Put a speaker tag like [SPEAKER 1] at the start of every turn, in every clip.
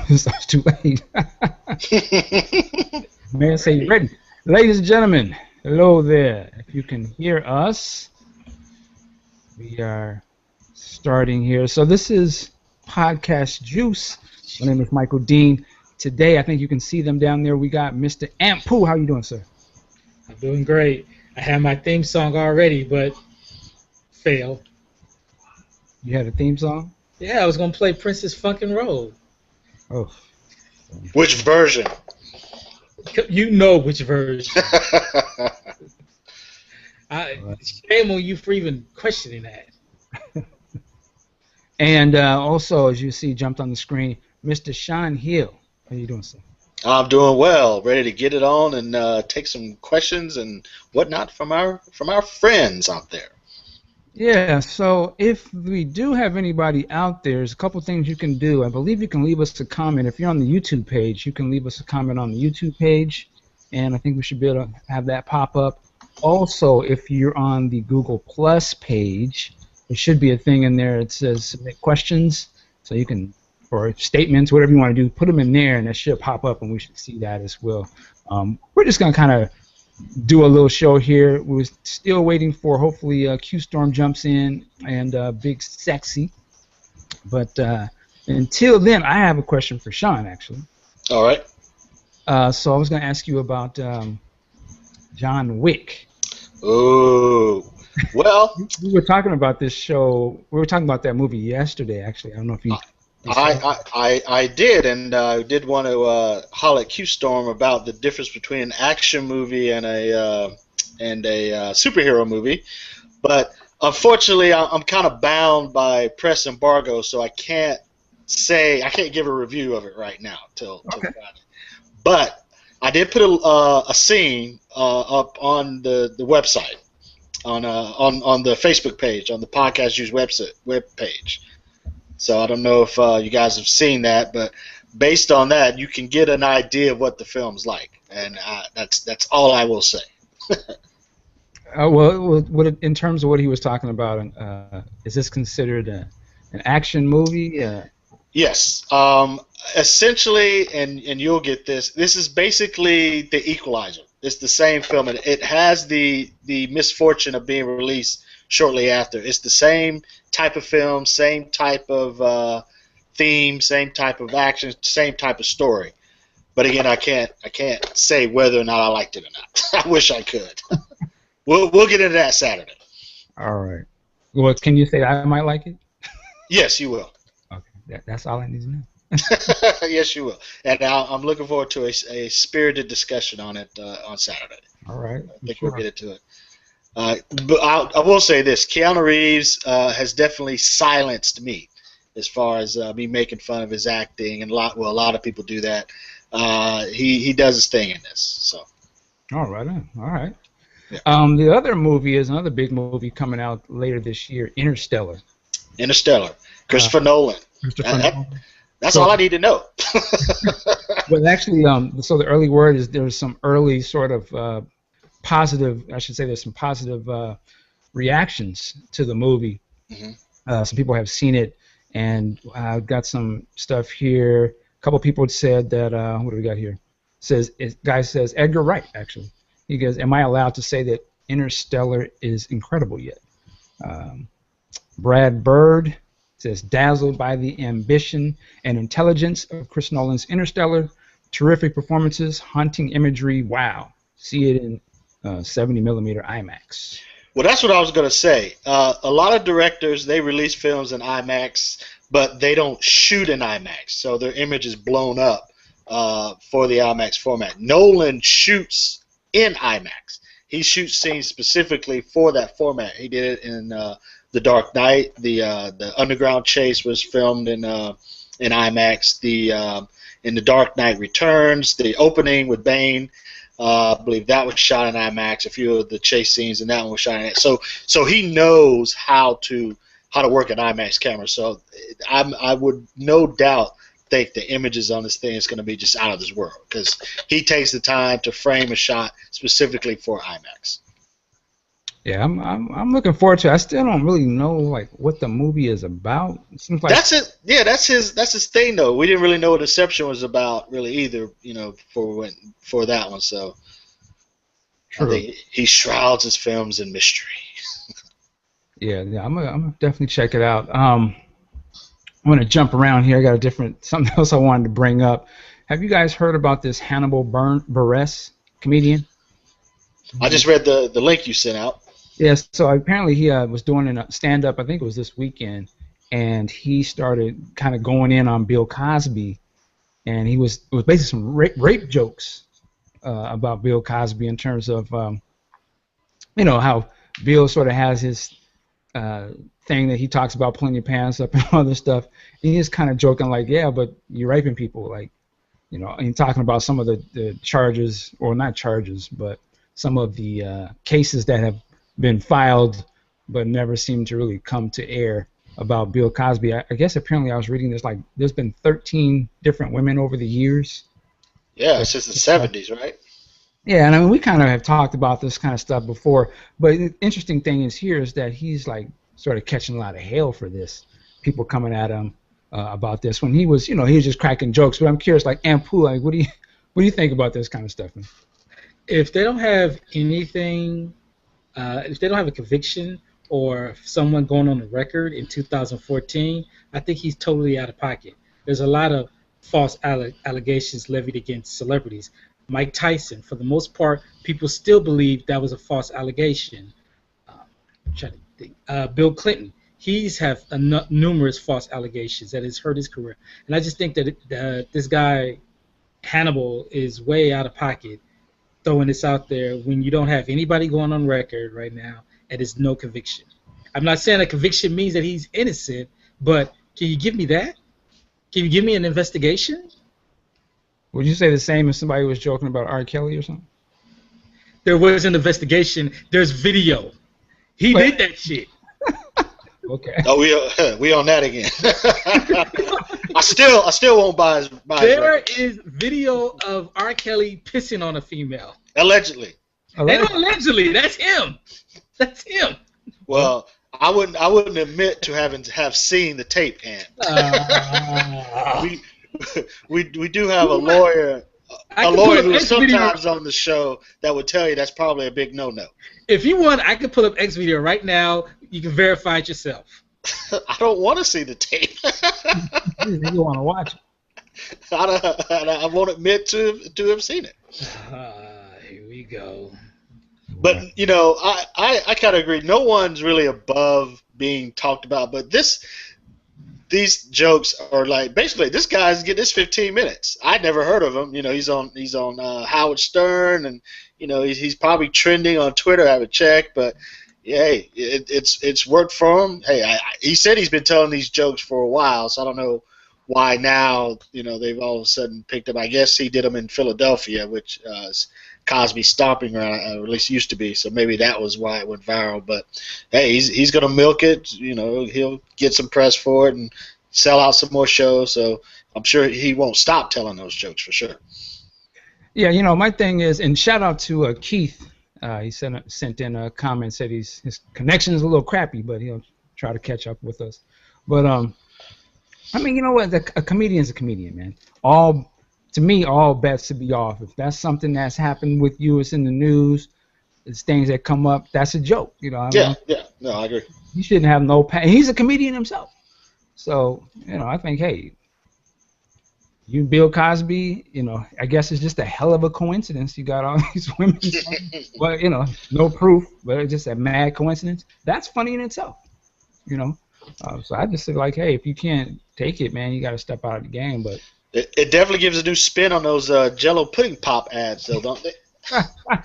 [SPEAKER 1] So it's too late. Man, say you ready. Ladies and gentlemen, hello there. If you can hear us, we are starting here. So this is Podcast Juice. My name is Michael Dean. Today, I think you can see them down there. We got Mr. Ampu. How you doing, sir?
[SPEAKER 2] I'm doing great. I have my theme song already, but failed.
[SPEAKER 1] You had a theme song?
[SPEAKER 2] Yeah, I was going to play Princess Funkin' Road.
[SPEAKER 1] Oh.
[SPEAKER 3] Which version?
[SPEAKER 2] You know which version. Shame on you for even questioning that.
[SPEAKER 1] And also, as you see, jumped on the screen, Mr. Sean Hill. How you doing, sir?
[SPEAKER 3] I'm doing well. Ready to get it on and take some questions and whatnot from our friends out there.
[SPEAKER 1] Yeah, so if we do have anybody out there, there's a couple things you can do. I believe you can leave us a comment. If you're on the YouTube page, you can leave us a comment on the YouTube page, and I think we should be able to have that pop up. Also, if you're on the Google Plus page, there should be a thing in there that says submit questions, so you can, or statements, whatever you want to do, put them in there, and that should pop up, and we should see that as well. We're just going to kind of do a little show here. We're still waiting for, hopefully, Q-Storm jumps in and Big Sexy. But until then, I have a question for Sean, actually.
[SPEAKER 3] All right.
[SPEAKER 1] So I was going to ask you about John Wick.
[SPEAKER 3] Oh, well.
[SPEAKER 1] We were talking about this show. We were talking about that movie yesterday, actually. I don't know if you...
[SPEAKER 3] I did, and I did want to holler at Q-Storm about the difference between an action movie and a superhero movie, but unfortunately I'm kind of bound by press embargo, so I can't give a review of it right now till Friday. But I did put a scene up on the website, on the Facebook page, on the PodcastJuice web page. So I don't know if you guys have seen that, but based on that, you can get an idea of what the film's like, and that's all I will say.
[SPEAKER 1] Well, in terms of what he was talking about, is this considered an action movie?
[SPEAKER 3] Yes. Essentially, and you'll get this. This is basically The Equalizer. It's the same film, and it has the misfortune of being released shortly after. It's the same type of film, same type of theme, same type of action, same type of story. But again, I can't say whether or not I liked it or not. I wish I could. We'll get into that Saturday.
[SPEAKER 1] All right. Well, can you say I might like it?
[SPEAKER 3] Yes, you will.
[SPEAKER 1] Okay, that's all I need to know.
[SPEAKER 3] Yes, you will. And I'm looking forward to a spirited discussion on it on Saturday.
[SPEAKER 1] All right.
[SPEAKER 3] I think we'll get into it. But I will say this: Keanu Reeves has definitely silenced me as far as me making fun of his acting, and a lot of people do that. He does his thing in this. So.
[SPEAKER 1] All right. All right.
[SPEAKER 3] Yeah.
[SPEAKER 1] The other movie is another big movie coming out later this year, Interstellar.
[SPEAKER 3] Christopher Nolan. That's all I need to know.
[SPEAKER 1] Well, actually, so the early word is there's some early sort of positive, I should say there's some positive reactions to the movie.
[SPEAKER 3] Mm-hmm.
[SPEAKER 1] Some people have seen it, and I've got some stuff here. A couple people said that, what do we got here? Guy says, Edgar Wright, actually. He goes, am I allowed to say that Interstellar is incredible yet? Brad Bird says, dazzled by the ambition and intelligence of Chris Nolan's Interstellar. Terrific performances, haunting imagery, wow. See it in 70mm IMAX.
[SPEAKER 3] Well, that's what I was going to say. A lot of directors, they release films in IMAX, but they don't shoot in IMAX, so their image is blown up for the IMAX format. Nolan shoots in IMAX. He shoots scenes specifically for that format. He did it in The Dark Knight. The underground chase was filmed in IMAX. In The Dark Knight Returns, the opening with Bane, I believe that was shot in IMAX. A few of the chase scenes in that one was shot in IMAX. So he knows how to work an IMAX camera. So I would no doubt think the images on this thing is going to be just out of this world, because he takes the time to frame a shot specifically for IMAX.
[SPEAKER 1] Yeah, I'm looking forward to it. I still don't really know like what the movie is about. It seems like
[SPEAKER 3] That's it. Yeah, that's his thing though. We didn't really know what Deception was about really either. For that one. So I
[SPEAKER 1] true.
[SPEAKER 3] think he shrouds his films in mystery.
[SPEAKER 1] Yeah, I'm gonna definitely check it out. I'm gonna jump around here. I got something else I wanted to bring up. Have you guys heard about this Hannibal Buress comedian?
[SPEAKER 3] I just read the link you sent out.
[SPEAKER 1] Yes. So apparently he was doing a stand up. I think it was this weekend, and he started kind of going in on Bill Cosby, and it was basically some rape jokes about Bill Cosby in terms of how Bill sort of has his uh, thing that he talks about pulling your pants up and all this stuff. And he's kind of joking like, yeah, but you're raping people, like, and talking about some of the charges, or not charges, but some of the cases that have been filed but never seem to really come to air about Bill Cosby. I guess apparently I was reading this, like, there's been 13 different women over the years.
[SPEAKER 3] Yeah, since the '70s, right?
[SPEAKER 1] Yeah, and I mean, we kind of have talked about this kind of stuff before, but the interesting thing is here is that he's like sort of catching a lot of hell for this. People coming at him about this when he was just cracking jokes. But I'm curious, like Ampu, like, what do you think about this kind of stuff, man?
[SPEAKER 2] If they don't have anything, if they don't have a conviction or someone going on the record in 2014, I think he's totally out of pocket. There's a lot of false allegations levied against celebrities. Mike Tyson, for the most part, people still believe that was a false allegation. I'm trying to think. Bill Clinton, he's have numerous false allegations that has hurt his career. And I just think that this guy, Hannibal, is way out of pocket throwing this out there when you don't have anybody going on record right now and there's no conviction. I'm not saying a conviction means that he's innocent, but can you give me that? Can you give me an investigation?
[SPEAKER 1] Would you say the same if somebody was joking about R. Kelly or something?
[SPEAKER 2] There was an investigation. There's video. He did that shit.
[SPEAKER 1] Okay.
[SPEAKER 3] Oh, we on that again. I still won't buy his.
[SPEAKER 2] There is video of R. Kelly pissing on a female.
[SPEAKER 3] Allegedly.
[SPEAKER 2] And allegedly, that's him. That's him.
[SPEAKER 3] Well, I wouldn't admit to have seen the tape, Ant. We do have a lawyer who's sometimes on the show that would tell you that's probably a big no-no.
[SPEAKER 2] If you want, I can pull up X video right now. You can verify it yourself.
[SPEAKER 3] I don't want to see the tape.
[SPEAKER 1] You want to watch it?
[SPEAKER 3] I won't admit to have seen it.
[SPEAKER 2] Here we go.
[SPEAKER 3] But I kind of agree. No one's really above being talked about. But these jokes are like, basically, this guy's getting his 15 minutes. I'd never heard of him. He's on Howard Stern, and he's probably trending on Twitter. I haven't checked, but yeah, hey, it's worked for him. Hey, he said he's been telling these jokes for a while, so I don't know why now they've all of a sudden picked up. I guess he did them in Philadelphia, which is Cosby's stomping ground, or at least used to be. So maybe that was why it went viral. But hey, he's gonna milk it. He'll get some press for it and sell out some more shows. So I'm sure he won't stop telling those jokes for sure.
[SPEAKER 1] Yeah, my thing is, and shout out to Keith. He sent in a comment, said his connection is a little crappy, but he'll try to catch up with us. But I mean, you know what? A comedian's a comedian, man. To me, all bets should be off. If that's something that's happened with you, it's in the news, it's things that come up, that's a joke.
[SPEAKER 3] Yeah, no, I agree.
[SPEAKER 1] He shouldn't have no pain. He's a comedian himself. So, I think, hey, you Bill Cosby, I guess it's just a hell of a coincidence you got all these women. But, no proof, but it's just a mad coincidence. That's funny in itself, So I just say, like, hey, if you can't take it, man, you got to step out of the game. But
[SPEAKER 3] it definitely gives a new spin on those Jello pudding pop ads, though, don't they?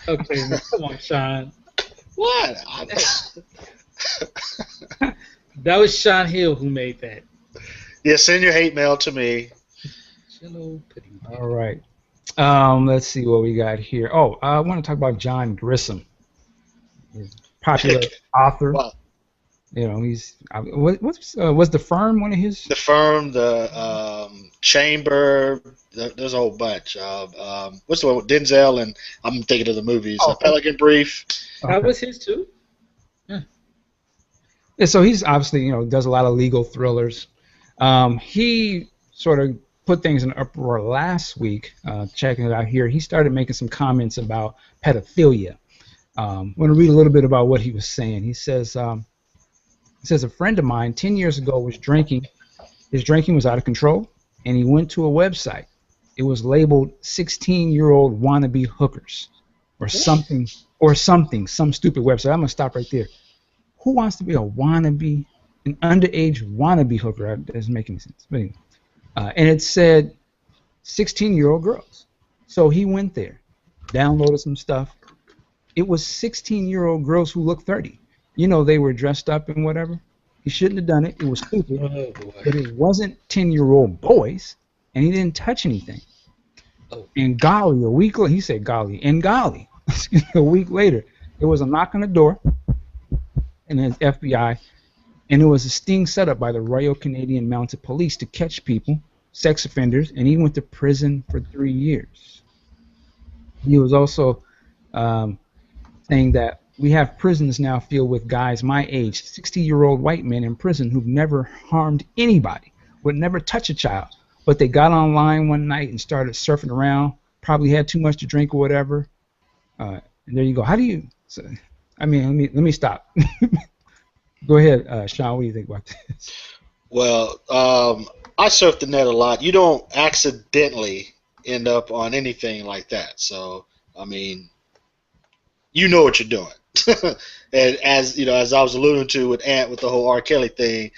[SPEAKER 2] Okay, come on, Sean.
[SPEAKER 3] What?
[SPEAKER 2] That was Sean Hill who made that.
[SPEAKER 3] Yeah, send your hate mail to me.
[SPEAKER 2] Jello pudding.
[SPEAKER 1] All right. Let's see what we got here. Oh, I want to talk about John Grisham, popular author.
[SPEAKER 3] Wow.
[SPEAKER 1] He's was The Firm one of his?
[SPEAKER 3] The Firm, the Chamber. There's a whole bunch. What's the one with Denzel and I'm thinking of the movies. Pelican Brief.
[SPEAKER 2] That was his too.
[SPEAKER 1] And so he's obviously, does a lot of legal thrillers. He sort of put things in uproar last week. Checking it out here, he started making some comments about pedophilia. I'm going to read a little bit about what he was saying. He says a friend of mine 10 years ago was drinking. His drinking was out of control, and he went to a website. It was labeled 16-year-old wannabe hookers or something, some stupid website. I'm going to stop right there. Who wants to be an underage wannabe hooker? That doesn't make any sense. But anyway, and it said 16-year-old girls. So he went there, downloaded some stuff. It was 16-year-old girls who looked 30. They were dressed up and whatever. He shouldn't have done it. It was stupid.
[SPEAKER 2] Oh, boy.
[SPEAKER 1] But it wasn't 10-year-old boys, and he didn't touch anything.
[SPEAKER 2] Oh.
[SPEAKER 1] And golly, a week later, he said golly, a week later, there was a knock on the door, and it's FBI, and it was a sting set up by the Royal Canadian Mounted Police to catch people, sex offenders, and he went to prison for 3 years. He was also saying that we have prisons now filled with guys my age, 60-year-old white men in prison who've never harmed anybody, would never touch a child, but they got online one night and started surfing around, probably had too much to drink or whatever. And there you go. How do you... So, let me stop. Go ahead, Sean. What do you think about this?
[SPEAKER 3] Well, I surf the net a lot. You don't accidentally end up on anything like that. So, you know what you're doing. And as I was alluding to with Ant with the whole R. Kelly thing,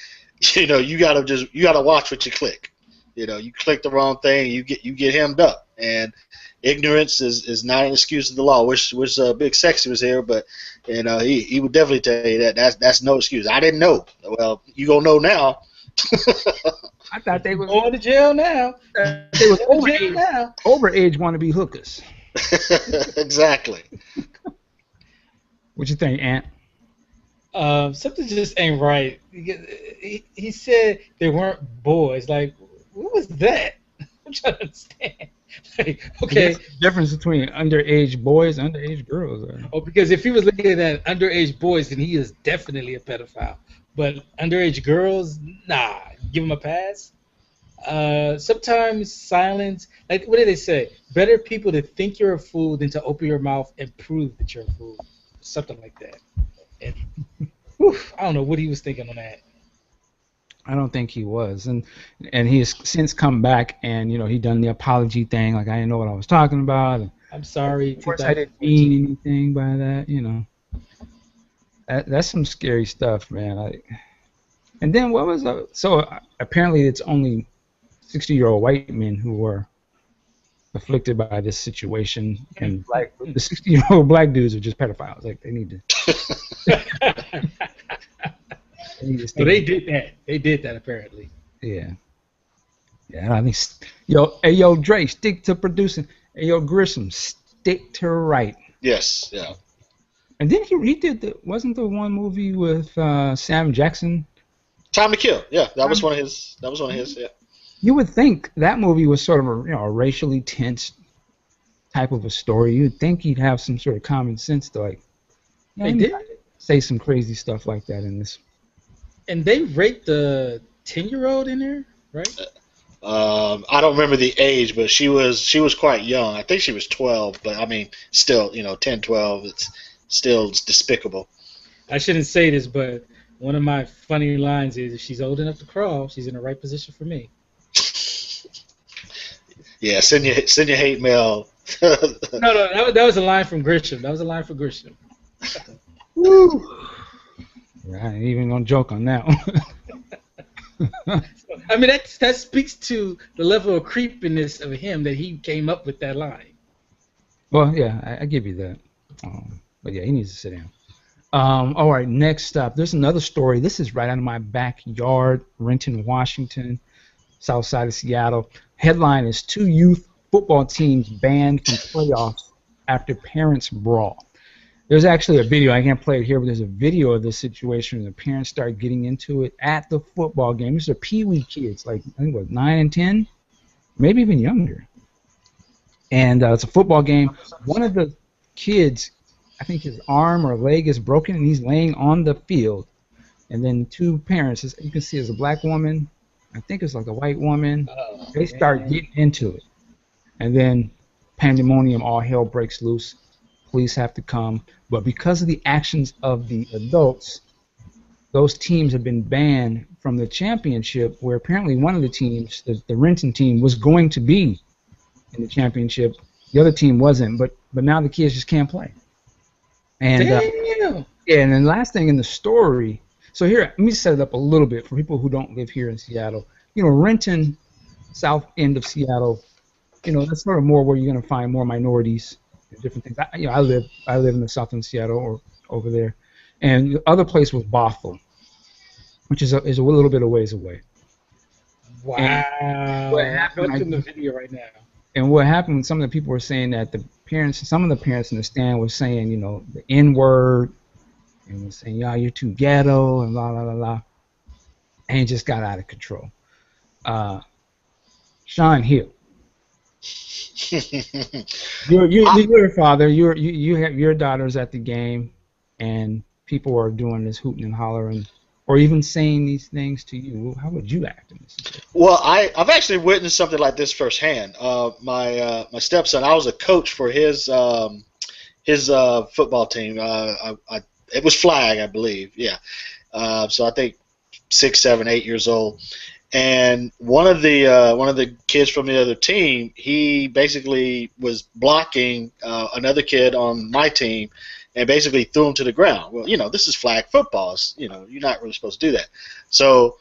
[SPEAKER 3] you gotta watch what you click. You click the wrong thing, you get hemmed up. And ignorance is not an excuse of the law. Wish Big Sexy was here, but he would definitely tell you that that's no excuse. I didn't know. Well, you gonna know now.
[SPEAKER 1] I thought they was
[SPEAKER 2] going to jail now.
[SPEAKER 1] They was overage wannabe hookers.
[SPEAKER 3] Exactly.
[SPEAKER 1] What you think, Ant?
[SPEAKER 2] Something just ain't right. He said they weren't boys. Like, what was that? I'm trying to understand. Like, okay.
[SPEAKER 1] The difference between underage boys and underage girls.
[SPEAKER 2] Oh, because if he was looking at underage boys, then he is definitely a pedophile. But underage girls, nah, give him a pass. Sometimes silence, like what did they say? Better people to think you're a fool than to open your mouth and prove that you're a fool. Something like that. And I don't know what he was thinking on that.
[SPEAKER 1] I don't think he was, and he has since come back and he done the apology thing, like I didn't know what I was talking about. And
[SPEAKER 2] I'm sorry.
[SPEAKER 1] Of course, I didn't mean anything by that. That's some scary stuff, man. And then what was so apparently it's only 60-year-old white men who were afflicted by this situation, and the 60-year-old black dudes are just pedophiles. Like they need to.
[SPEAKER 2] So they did that. They did that apparently.
[SPEAKER 1] Yeah. Yeah, I think. Yo, Dre, stick to producing. Hey, yo, Grissom, stick to writing.
[SPEAKER 3] Yes. Yeah.
[SPEAKER 1] And then he did wasn't the one movie with Sam Jackson?
[SPEAKER 3] Time to Kill. Yeah, that was one of his. Yeah.
[SPEAKER 1] You would think that movie was sort of a racially tense type of a story. You'd think he'd have some sort of common sense to
[SPEAKER 2] They did
[SPEAKER 1] say some crazy stuff like that in this.
[SPEAKER 2] And they raped the 10-year-old in there, right?
[SPEAKER 3] I don't remember the age, but she was quite young. I think she was 12, but still, 10, 12, it's still despicable.
[SPEAKER 2] I shouldn't say this, but one of my funny lines is, if she's old enough to crawl, she's in the right position for me.
[SPEAKER 3] Yeah, send your hate mail.
[SPEAKER 2] No, that was a line from Grisham.
[SPEAKER 1] Woo. Yeah, I ain't even gonna joke on that one.
[SPEAKER 2] That speaks to the level of creepiness of him that he came up with that line.
[SPEAKER 1] Well, yeah, I give you that. But yeah, he needs to sit down. All right, next up, there's another story. This is right out of my backyard, Renton, Washington, south side of Seattle. Headline is 2 youth football teams banned from playoffs after parents brawl. There's actually a video. I can't play it here, but there's a video of this situation where the parents start getting into it at the football game. These are peewee kids, I think 9 and 10, maybe even younger. And it's a football game. One of the kids, I think his arm or leg is broken, and he's laying on the field. and then two parents. You can see it's a black woman. I think it's like a white woman.
[SPEAKER 2] Oh,
[SPEAKER 1] They start getting into it, and then pandemonium, all hell breaks loose. Police have to come, but because of the actions of the adults, those teams have been banned from the championship. Where apparently one of the teams, the Renton team, was going to be in the championship. The other team wasn't, but now the kids just can't play. And
[SPEAKER 2] damn.
[SPEAKER 1] yeah, and then last thing in the story. So here, let me set it up a little bit for people who don't live here in Seattle. Renton, south end of Seattle. That's sort of more where you're going to find more minorities and different things. I live in the south end of Seattle or over there, and the other place was Bothell, which is a little bit of ways away.
[SPEAKER 2] Wow.
[SPEAKER 1] What
[SPEAKER 2] I'm
[SPEAKER 1] happened?
[SPEAKER 2] watching the video right now.
[SPEAKER 1] And what happened? Some of the people were saying that some of the parents in the stand were saying, the N word, and was saying, "Y'all, you're too ghetto," and la la la la, and it just got out of control. Sean Hill, you're a father. You have your daughters at the game, and people are doing this hooting and hollering, or even saying these things to you. How would you act in this situation?
[SPEAKER 3] Well, I've actually witnessed something like this firsthand. My stepson, I was a coach for his football team. It was flag, I believe. Yeah. So I think 6, 7, 8 years old. And one of the kids from the other team, he basically was blocking another kid on my team, and basically threw him to the ground. Well, this is flag football. You're not really supposed to do that. So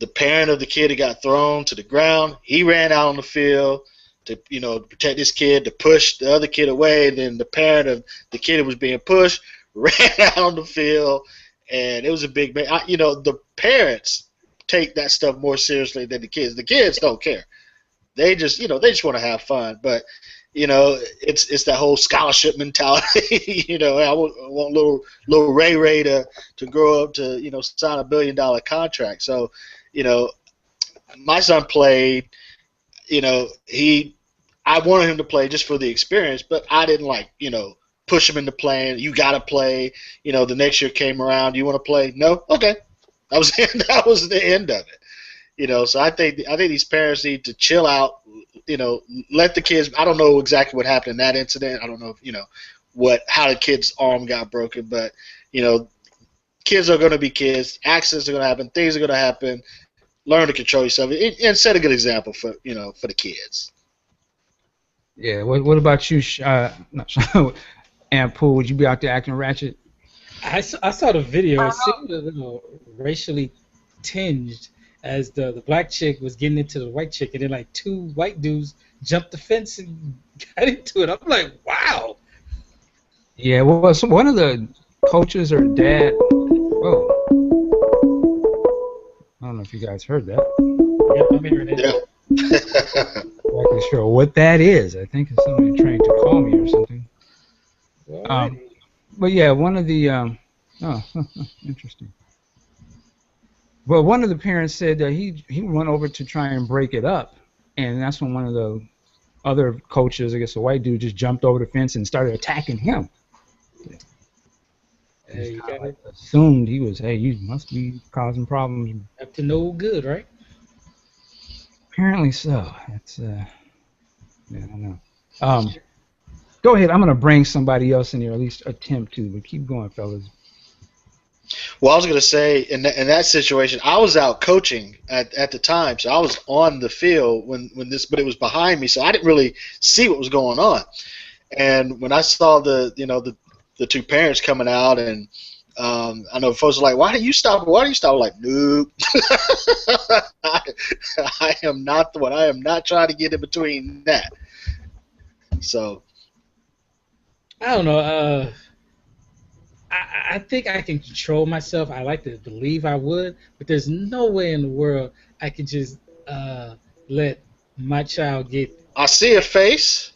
[SPEAKER 3] the parent of the kid that got thrown to the ground, he ran out on the field to protect this kid, to push the other kid away. And then the parent of the kid that was being pushed ran out on the field, and it was a big man. The parents take that stuff more seriously than the kids. The kids don't care. They just want to have fun. But it's that whole scholarship mentality. I want little Ray to grow up to sign a $1 billion contract. So my son played. I wanted him to play just for the experience, but I didn't push him into playing. You got to play. The next year came around. You want to play? No? Okay. That was the end of it. So I think these parents need to chill out. Let the kids. I don't know exactly what happened in that incident. I don't know if, how the kid's arm got broken, but kids are going to be kids. Accidents are going to happen. Things are going to happen. Learn to control yourself and set a good example for the kids.
[SPEAKER 1] Yeah. What about you, not Sean, and Pooh? Would you be out there acting ratchet?
[SPEAKER 2] I saw the video. It seemed a little racially tinged as the black chick was getting into the white chick, and then two white dudes jumped the fence and got into it. I'm like, wow.
[SPEAKER 1] Yeah, well, one of the coaches or dad. Whoa. I don't know if you guys heard that.
[SPEAKER 2] Yep, I'm hearing it.
[SPEAKER 3] Yeah.
[SPEAKER 1] I'm not sure what that is. I think it's somebody trying to call me or something. But yeah, one of the interesting. Well, one of the parents said that he went over to try and break it up, and that's when one of the other coaches, I guess a white dude, just jumped over the fence and started attacking him.
[SPEAKER 2] Hey, you got it.
[SPEAKER 1] Assumed he was, hey, you must be causing problems.
[SPEAKER 2] Up to no good, right?
[SPEAKER 1] Apparently so. It's yeah, I don't know. Go ahead. I'm gonna bring somebody else in here, at least attempt to. But keep going, fellas.
[SPEAKER 3] Well, I was going to say, in that situation, I was out coaching at the time, so I was on the field when this, but it was behind me, so I didn't really see what was going on. And when I saw the two parents coming out, and I know folks are like, "Why do you stop? Why do you stop?" I'm like, nope. I am not the one. I am not trying to get in between that. So
[SPEAKER 2] I don't know. I think I can control myself. I like to believe I would, but there's no way in the world I could just let my child get.
[SPEAKER 3] I see a face.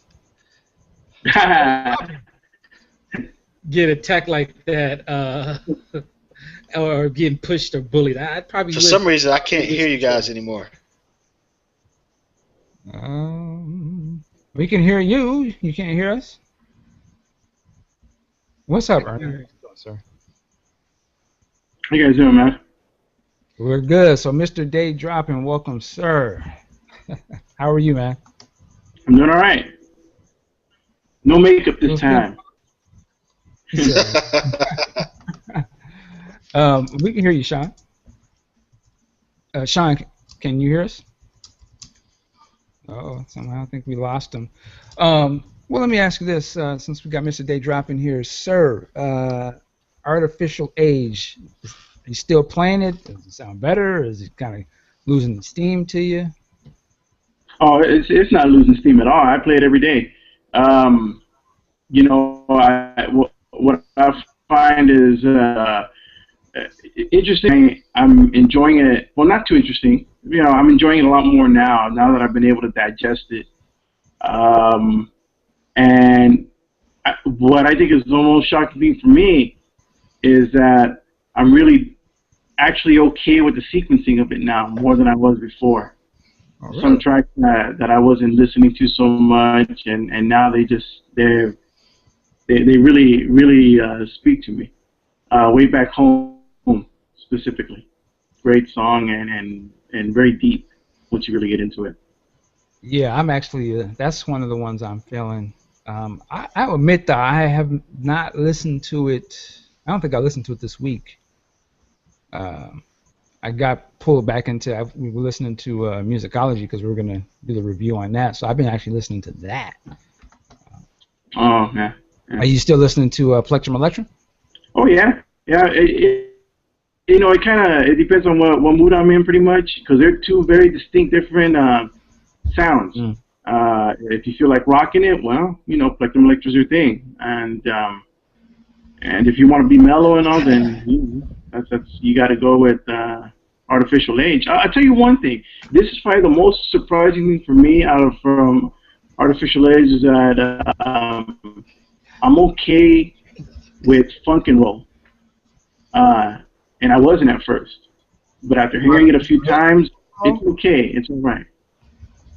[SPEAKER 2] Get attacked like that, or getting pushed or bullied. I'd probably.
[SPEAKER 3] For some reason, I can't hear you guys anymore.
[SPEAKER 1] We can hear you. You can't hear us. What's up, Ernie? Sir.
[SPEAKER 4] How you guys doing, man?
[SPEAKER 1] We're good. So, Mr. Day Dropping, welcome, sir. How are you, man?
[SPEAKER 4] I'm doing all right. No makeup this
[SPEAKER 1] Feels good.
[SPEAKER 4] time.
[SPEAKER 1] We can hear you, Sean. Sean, can you hear us? Oh, somehow I think we lost him. Well, let me ask you this, since we got Mr. Day Dropping here, sir. Artificial age. Are you still playing it? Does it sound better? Or is it kind of losing steam to you?
[SPEAKER 4] Oh, it's not losing steam at all. I play it every day. You know, what I find is interesting. I'm enjoying it. Well, not too interesting. You know, I'm enjoying it a lot more now. Now that I've been able to digest it. And what I think is the most shocking thing for me is that I'm really actually okay with the sequencing of it now more than I was before.
[SPEAKER 1] Oh, really?
[SPEAKER 4] Some tracks that I wasn't listening to so much, and now they really speak to me. Way Back Home specifically, great song and very deep once you really get into it.
[SPEAKER 1] Yeah, I'm actually, that's one of the ones I'm feeling. I admit that I have not listened to it. I don't think I listened to it this week. I got pulled back into, we were listening to Musicology because we were going to do the review on that. So I've been actually listening to that.
[SPEAKER 4] Oh, yeah.
[SPEAKER 1] Are you still listening to Plectrum Electrum?
[SPEAKER 4] Oh, yeah. Yeah, you know, it depends on what mood I'm in pretty much, because they're two very distinct different sounds.
[SPEAKER 1] Mm.
[SPEAKER 4] If you feel like rocking it, well, you know, Plectrum Electrum's your thing. And if you want to be mellow and all, then you got to go with Artificial Age. I'll tell you one thing. This is probably the most surprising thing for me from Artificial Age is that I'm okay with funk and roll. And I wasn't at first. But after hearing it a few times, it's okay. It's all right.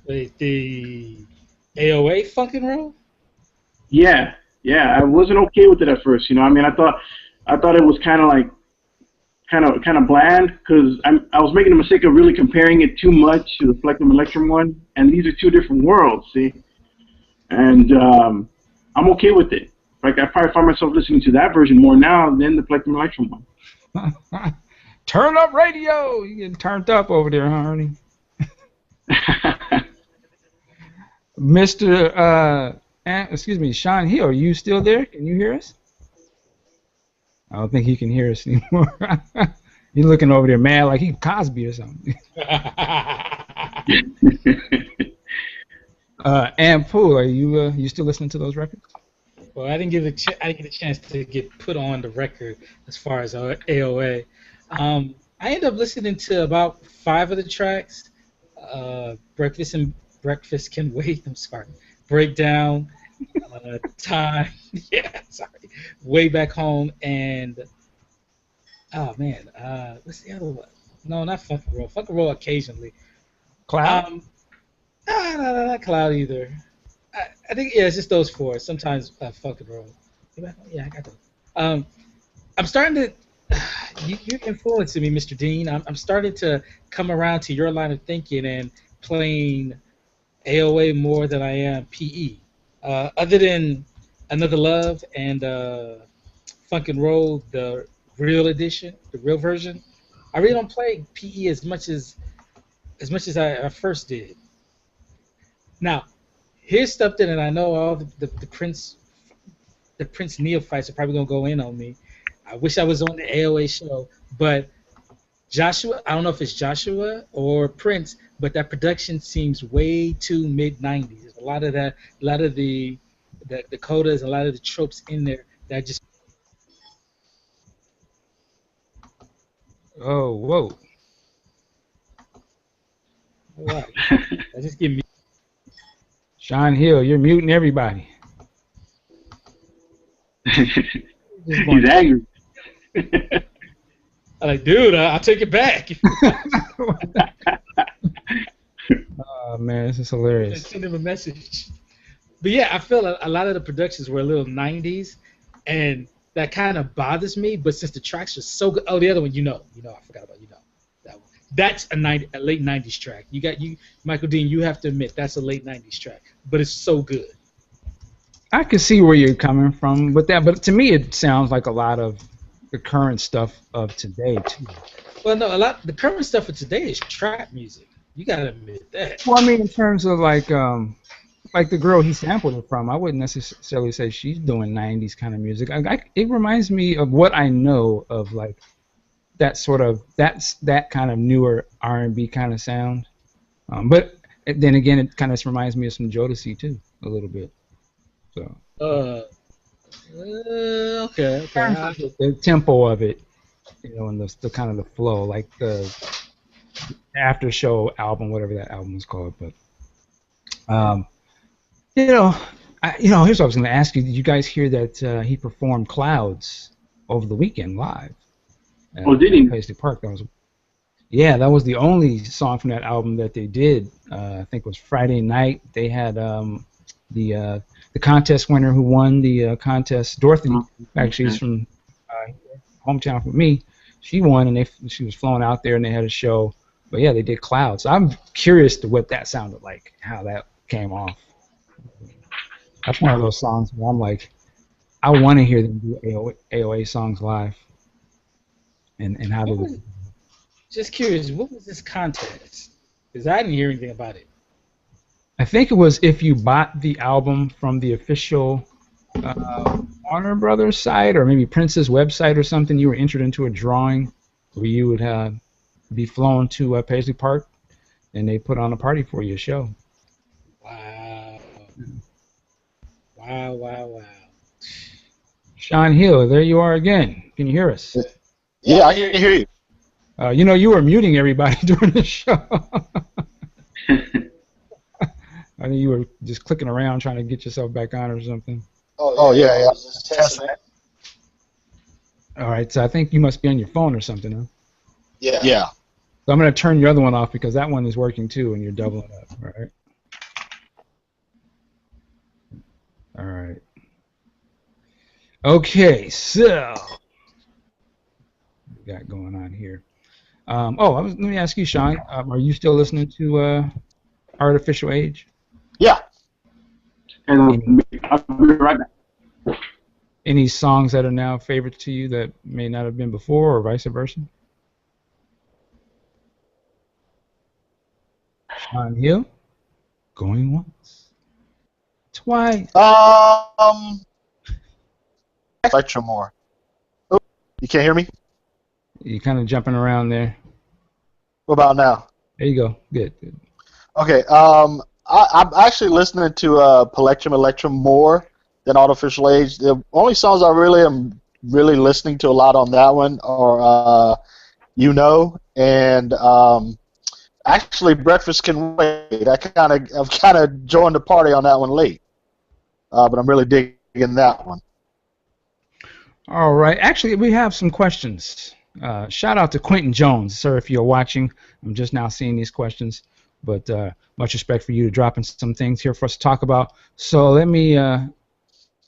[SPEAKER 2] Wait, the AOA fucking roll?
[SPEAKER 4] Yeah, I wasn't okay with it at first. You know, I mean, I thought it was kind of bland because I was making the mistake of really comparing it too much to the Plectrum Electrum one, and these are two different worlds. See, and I'm okay with it. Like I probably find myself listening to that version more now than the Plectrum Electrum one.
[SPEAKER 1] Turn up radio. You getting turned up over there, huh, Ernie? Mr. Excuse me, Sean Hill, are you still there? Can you hear us? I don't think he can hear us anymore. He's looking over there mad like he Cosby or something. And Pooh, are you still listening to those records?
[SPEAKER 2] Well, I didn't get a chance to get put on the record as far as AOA. I ended up listening to about 5 of the tracks. Breakfast Can Wait. I'm sorry. Breakdown. Time. Yeah, sorry. Way Back Home and oh man, what's the other one? No, not Funk and Roll. Funk and Roll occasionally.
[SPEAKER 1] Cloud?
[SPEAKER 2] No, not Cloud either. I think it's just those 4. Sometimes Funk and Roll. Yeah, I got those. I'm starting to. You're influencing me, Mr. Dean. I'm starting to come around to your line of thinking and playing AOA more than I am PE. Other than Another Love and Funk and Roll, the real edition, the real version, I really don't play PE as much as I first did. Now, here's something that I know all the Prince neophytes are probably gonna go in on me. I wish I was on the AOA show, but Joshua, I don't know if it's Joshua or Prince, but that production seems way too mid-90s. There's a lot of the codas, a lot of the tropes in there that just.
[SPEAKER 1] Oh, whoa.
[SPEAKER 2] Wow. I just give me.
[SPEAKER 1] Sean Hill, you're muting everybody.
[SPEAKER 4] He's angry.
[SPEAKER 2] I'm like, dude, I'll take it back.
[SPEAKER 1] Oh, man, this is hilarious.
[SPEAKER 2] Send him a message. But yeah, I feel a lot of the productions were a little 90s, and that kind of bothers me. But since the tracks are so good, oh, the other one, I forgot about that one. That's a late '90s track. Michael Dean. You have to admit that's a late '90s track, but it's so good.
[SPEAKER 1] I can see where you're coming from with that, but to me it sounds like a lot of the current stuff of today too.
[SPEAKER 2] Well, no, the current stuff of today is trap music. You gotta admit that.
[SPEAKER 1] Well, I mean, in terms of like the girl he sampled it from, I wouldn't necessarily say she's doing '90s kind of music. It reminds me of what I know of, like that kind of newer R&B kind of sound. But then again, it kind of reminds me of some Jodeci too, a little bit. So.
[SPEAKER 2] Okay.
[SPEAKER 1] The tempo of it, and the kind of the flow, like the After Show album, whatever that album was called. But, here's what I was going to ask you. Did you guys hear that he performed Clouds over the weekend live?
[SPEAKER 4] Did he?
[SPEAKER 1] Paisley Park. That was the only song from that album that they did. I think it was Friday night. They had the contest winner who won the contest, Dorothy, actually is from hometown for me. She won, and she was flown out there, and they had a show. But yeah, they did Clouds. So I'm curious to what that sounded like, how that came off. That's one of those songs where I'm like, I want to hear them do AOA songs live. And how do they?
[SPEAKER 2] Just curious, what was this contest? Because I didn't hear anything about it.
[SPEAKER 1] I think it was if you bought the album from the official Warner Brothers site or maybe Prince's website or something, you were entered into a drawing where you would be flown to Paisley Park, and they put on a party for you, a show.
[SPEAKER 2] Wow.
[SPEAKER 1] Sean Hill, there you are again. Can you hear us?
[SPEAKER 3] Yeah, I can hear you.
[SPEAKER 1] You were muting everybody during the show. I think you were just clicking around trying to get yourself back on or something.
[SPEAKER 3] Oh yeah. I was just testing it.
[SPEAKER 1] All right, so I think you must be on your phone or something, huh?
[SPEAKER 3] Yeah.
[SPEAKER 1] So I'm going to turn your other one off because that one is working too, and you're doubling up. All right. Okay, so what we got going on here? Let me ask you, Sean. Are you still listening to Artificial Age?
[SPEAKER 3] Yeah.
[SPEAKER 4] And I'll be right back.
[SPEAKER 1] Any songs that are now favorites to you that may not have been before, or vice versa? Sean Hill, going once, twice.
[SPEAKER 3] Electro more. Oh, you can't hear me?
[SPEAKER 1] You're kind of jumping around there.
[SPEAKER 3] What about now?
[SPEAKER 1] There you go. Good.
[SPEAKER 3] Okay. I'm actually listening to Electrum more than Artificial Age. The only songs I really am listening to a lot on that one are and actually Breakfast Can Wait. I've kind of joined the party on that one late, but I'm really digging that one.
[SPEAKER 1] All right. Actually, we have some questions. Shout out to Quentin Jones, sir, if you're watching. I'm just now seeing these questions. But much respect for you dropping some things here for us to talk about. So let me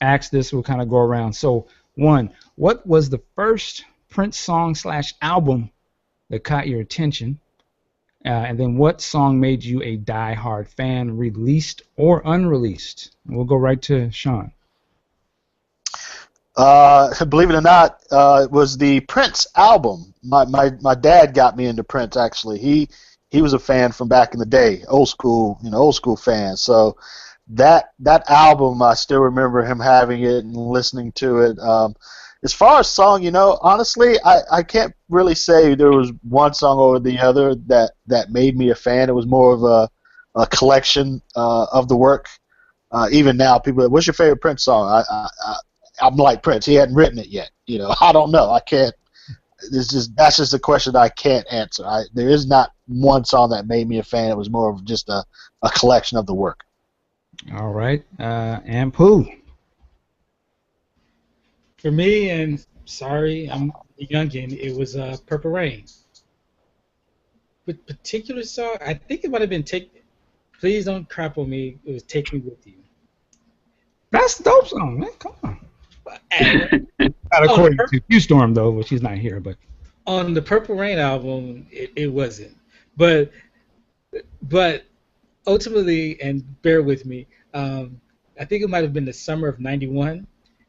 [SPEAKER 1] ask this. We'll kind of go around. So, one, what was the first Prince song / album that caught your attention? And then what song made you a die-hard fan, released or unreleased? And we'll go right to Sean.
[SPEAKER 3] Believe it or not, it was the Prince album. My dad got me into Prince, actually. He was a fan from back in the day, old school fan. So that album, I still remember him having it and listening to it. As far as song, honestly, I can't really say there was one song over the other that made me a fan. It was more of a collection of the work. Even now, people, what's your favorite Prince song? I'm like Prince. He hadn't written it yet. I don't know. I can't. That's just a question that I can't answer. There is not one song that made me a fan. It was more of just a collection of the work.
[SPEAKER 1] All right, and Pooh.
[SPEAKER 2] For me, and sorry, I'm a youngin', it was Purple Rain. With particular song, I think it might have been Please Don't Crap on Me. It was Take Me With You.
[SPEAKER 1] That's a dope song, man. Come on. Not according to Q-Storm, though, but she's not here. But
[SPEAKER 2] on the Purple Rain album, it wasn't. But ultimately, and bear with me, I think it might have been the summer of '91,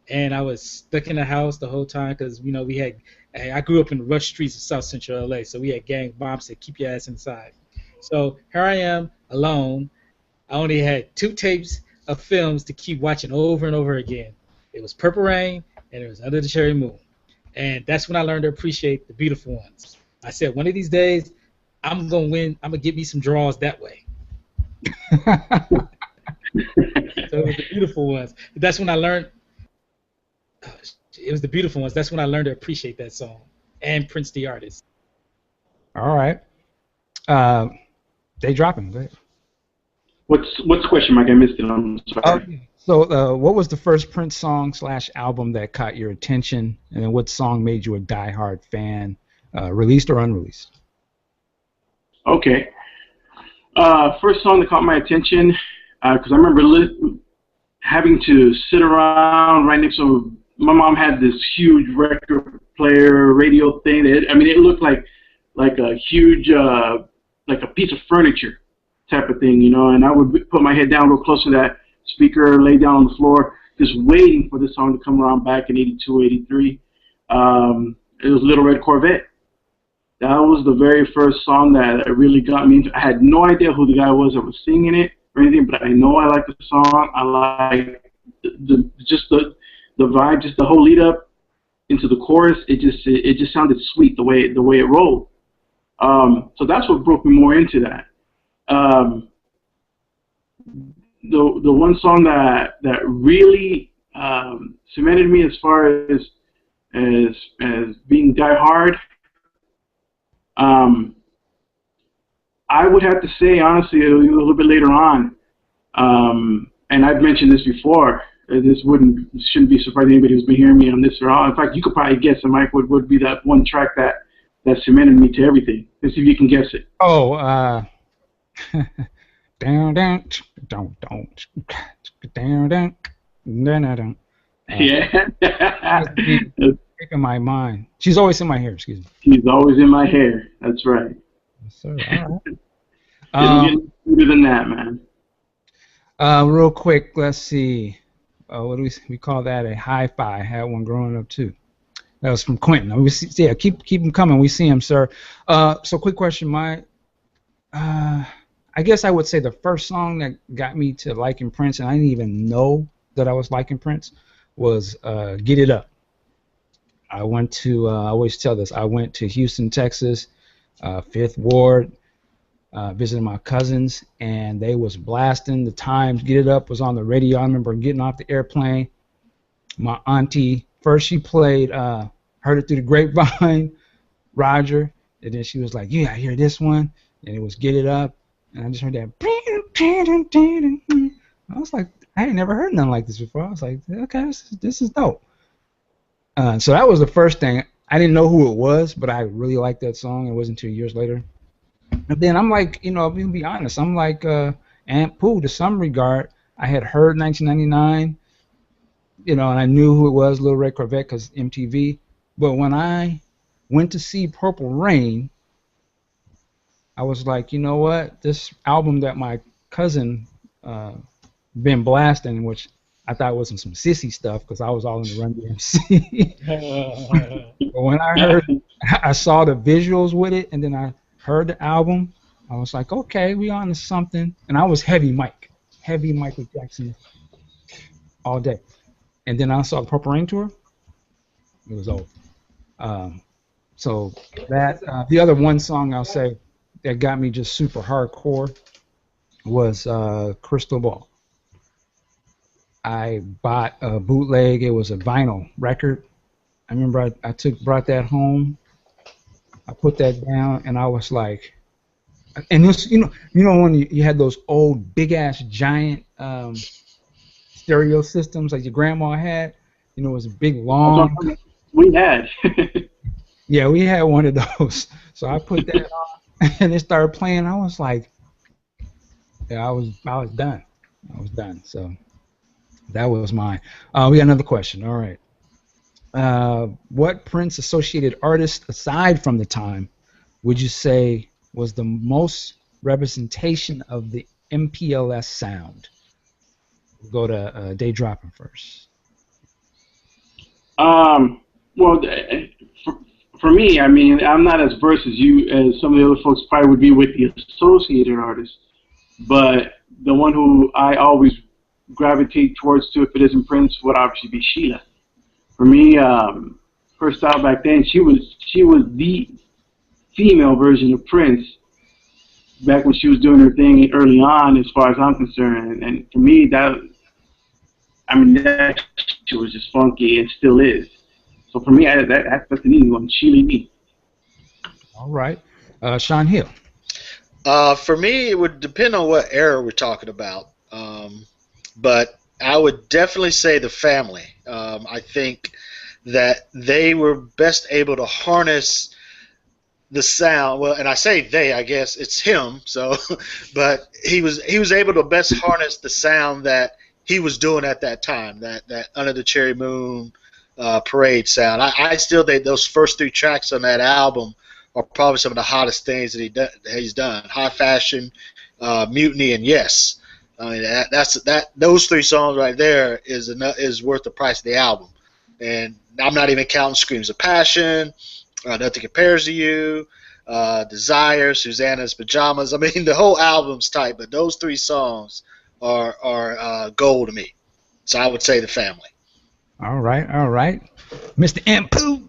[SPEAKER 2] and I was stuck in the house the whole time because I grew up in the rough streets of South Central LA, so we had gang bombs that keep your ass inside. So here I am alone. I only had 2 tapes of films to keep watching over and over again. It was Purple Rain and it was Under the Cherry Moon. And that's when I learned to appreciate the beautiful ones. I said, one of these days, I'm going to win. I'm going to get me some draws that way. So it was the beautiful ones. That's when I learned. It was the beautiful ones. That's when I learned to appreciate that song and Prince the artist.
[SPEAKER 1] all right, they dropping. Go ahead.
[SPEAKER 4] What's the question, Mike? I missed it. I'm sorry.
[SPEAKER 1] So, what was the first Prince song / album that caught your attention, and then what song made you a diehard fan, released or unreleased?
[SPEAKER 4] Okay. First song that caught my attention, because I remember having to sit around right next to. My mom had this huge record player, radio thing. It looked like a huge, like a piece of furniture type of thing, And I would put my head down real close to that speaker, lay down on the floor, just waiting for this song to come around back in '82, '83. It was Little Red Corvette. That was the very first song that really got me into. I had no idea who the guy was that was singing it or anything, but I know I liked the song. I liked the vibe, just the whole lead up into the chorus. It just sounded sweet the way it rolled. So that's what broke me more into that. The one song that really cemented me as far as being die hard, I would have to say honestly a little bit later on, and I've mentioned this before. This shouldn't be surprising anybody who's been hearing me on this or all. In fact, you could probably guess that Mike would be that one track that cemented me to everything. Let's see if you can guess it.
[SPEAKER 1] Oh, down, down, don't, down, down, down.
[SPEAKER 4] Yeah.
[SPEAKER 1] In my mind. She's always in my hair, excuse me.
[SPEAKER 4] She's always in my hair. That's right.
[SPEAKER 1] Yes, sir. All right.
[SPEAKER 4] It'll get better than that, man.
[SPEAKER 1] Real quick, let's see. What do we call that? A hi-fi. I had one growing up too. That was from Quentin. Yeah, keep them coming. We see them, sir. So, quick question, I guess I would say the first song that got me to liking Prince, and I didn't even know that I was liking Prince, was "Get It Up." I went to. I always tell this. I went to Houston, Texas, 5th Ward. Visited my cousins, and they was blasting the Times. Get It Up was on the radio. I remember getting off the airplane. My auntie, first she played, heard it through the grapevine, Roger, and then she was like, "Yeah, I hear this one," and it was Get It Up, and I just heard that. I was like, I ain't never heard nothing like this before. I was like, okay, this is dope. So that was the first thing. I didn't know who it was, but I really liked that song. It wasn't until years later. And then I'm like, I'll be honest, I'm like Aunt Pooh to some regard. I had heard 1999, and I knew who it was, Little Red Corvette, because MTV. But when I went to see Purple Rain, I was like, you know what? This album that my cousin been blasting, which I thought wasn't some sissy stuff because I was all in the Run DMC. But when I saw the visuals with it, and then I heard the album, I was like, okay, we on to something. And I was heavy Michael Jackson all day. And then I saw the Purple Rain tour. It was over. So that the other one song I'll say that got me just super hardcore was Crystal Ball. I bought a bootleg. It was a vinyl record. I remember I brought that home. I put that down, and I was like, and this, when you had those old big ass giant stereo systems like your grandma had, it was a big long.
[SPEAKER 4] We had.
[SPEAKER 1] Yeah, we had one of those. So I put that on, and it started playing. I was like, yeah, I was done. I was done. So that was mine. We got another question. All right. what Prince associated artist, aside from the time, would you say was the most representation of the MPLS sound? We'll go to Day Dropping first.
[SPEAKER 4] Well, for me, I mean, I'm not as versed as you, as some of the other folks probably would be with the associated artists, but the one who I always gravitate towards too, if it isn't Prince, would obviously be Sheila. For me, her style back then, she was the female version of Prince back when she was doing her thing early on, as far as I'm concerned. And for me, that shit was just funky and still is. So for me, that's an easy one. Sheila E.
[SPEAKER 1] All right. Sean Hill.
[SPEAKER 3] For me, it would depend on what era we're talking about. But I would definitely say the Family. I think that they were best able to harness the sound. Well, and I say they, I guess it's him. So, but he was able to best harness the sound that he was doing at that time. That Under the Cherry Moon parade sound. I still think those first 3 tracks on that album are probably some of the hottest things that he's done. High Fashion, Mutiny, and Yes. I mean, those 3 songs right there is worth the price of the album. And I'm not even counting Screams of Passion, Nothing Compares to You, Desire, Susanna's Pajamas. I mean, the whole album's tight, but those 3 songs are gold to me. So I would say the Family.
[SPEAKER 1] All right. Mr. Ampu.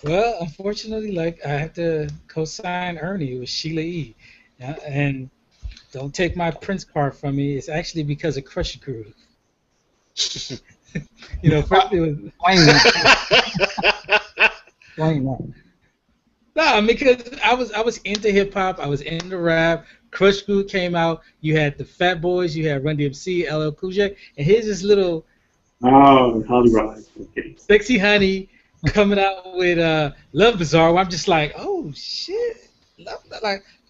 [SPEAKER 2] Well, unfortunately, I have to co-sign Ernie with Sheila E. And don't take my Prince part from me. It's actually because of Crush Groove. First it was.
[SPEAKER 1] Explain that.
[SPEAKER 2] No, because I was into hip hop. I was into rap. Crush Groove came out. You had the Fat Boys. You had Run DMC, LL Cool J, and here's this little.
[SPEAKER 4] Oh, Hollywood. Okay.
[SPEAKER 2] Sexy Honey coming out with Love Bizarre. Where I'm just like, oh shit,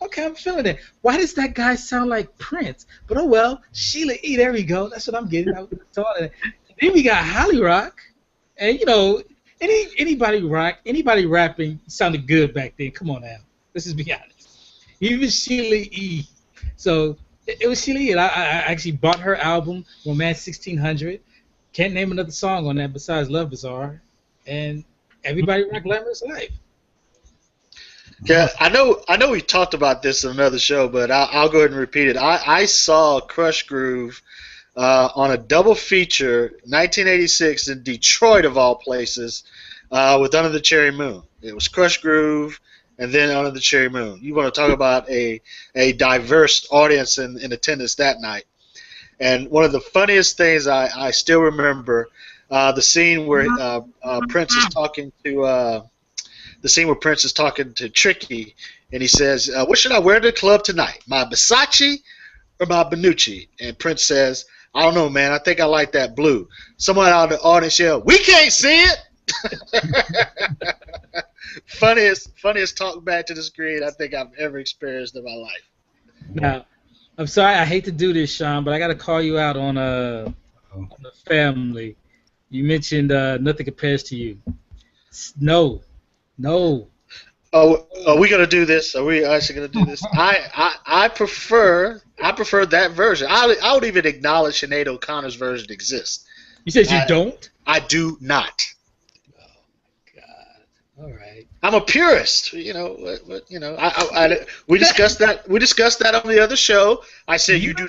[SPEAKER 2] okay, I'm feeling it. Why does that guy sound like Prince? But oh well, Sheila E. There we go. That's what I'm getting. Then we got Holly Rock, and anybody rapping sounded good back then. Come on now, let's just be honest. Even Sheila E. So it was Sheila E. And I actually bought her album Romance 1600. Can't name another song on that besides Love Bizarre, and Everybody Rock Glamorous Life.
[SPEAKER 3] Yeah, I know we talked about this in another show, but I'll go ahead and repeat it. I saw Crush Groove on a double feature, 1986 in Detroit of all places, with Under the Cherry Moon. It was Crush Groove and then Under the Cherry Moon. You want to talk about a diverse audience in attendance that night. And one of the funniest things I still remember, the scene where Prince is talking to Tricky, and he says, "What should I wear to the club tonight? My Versace or my Benucci?" And Prince says, "I don't know, man. I think I like that blue." Someone out of the audience yelled, "We can't see it!" funniest talk back to the screen I think I've ever experienced in my life.
[SPEAKER 2] Now, I'm sorry, I hate to do this, Sean, but I got to call you out on the Family. You mentioned Nothing Compares to You. No.
[SPEAKER 3] Oh, are we gonna do this? Are we actually gonna do this? I prefer that version. I would even acknowledge Sinead O'Connor's version exists.
[SPEAKER 2] You said you don't?
[SPEAKER 3] I do not.
[SPEAKER 2] Oh my God! All right.
[SPEAKER 3] I'm a purist. We discussed that. We discussed that on the other show. I said you do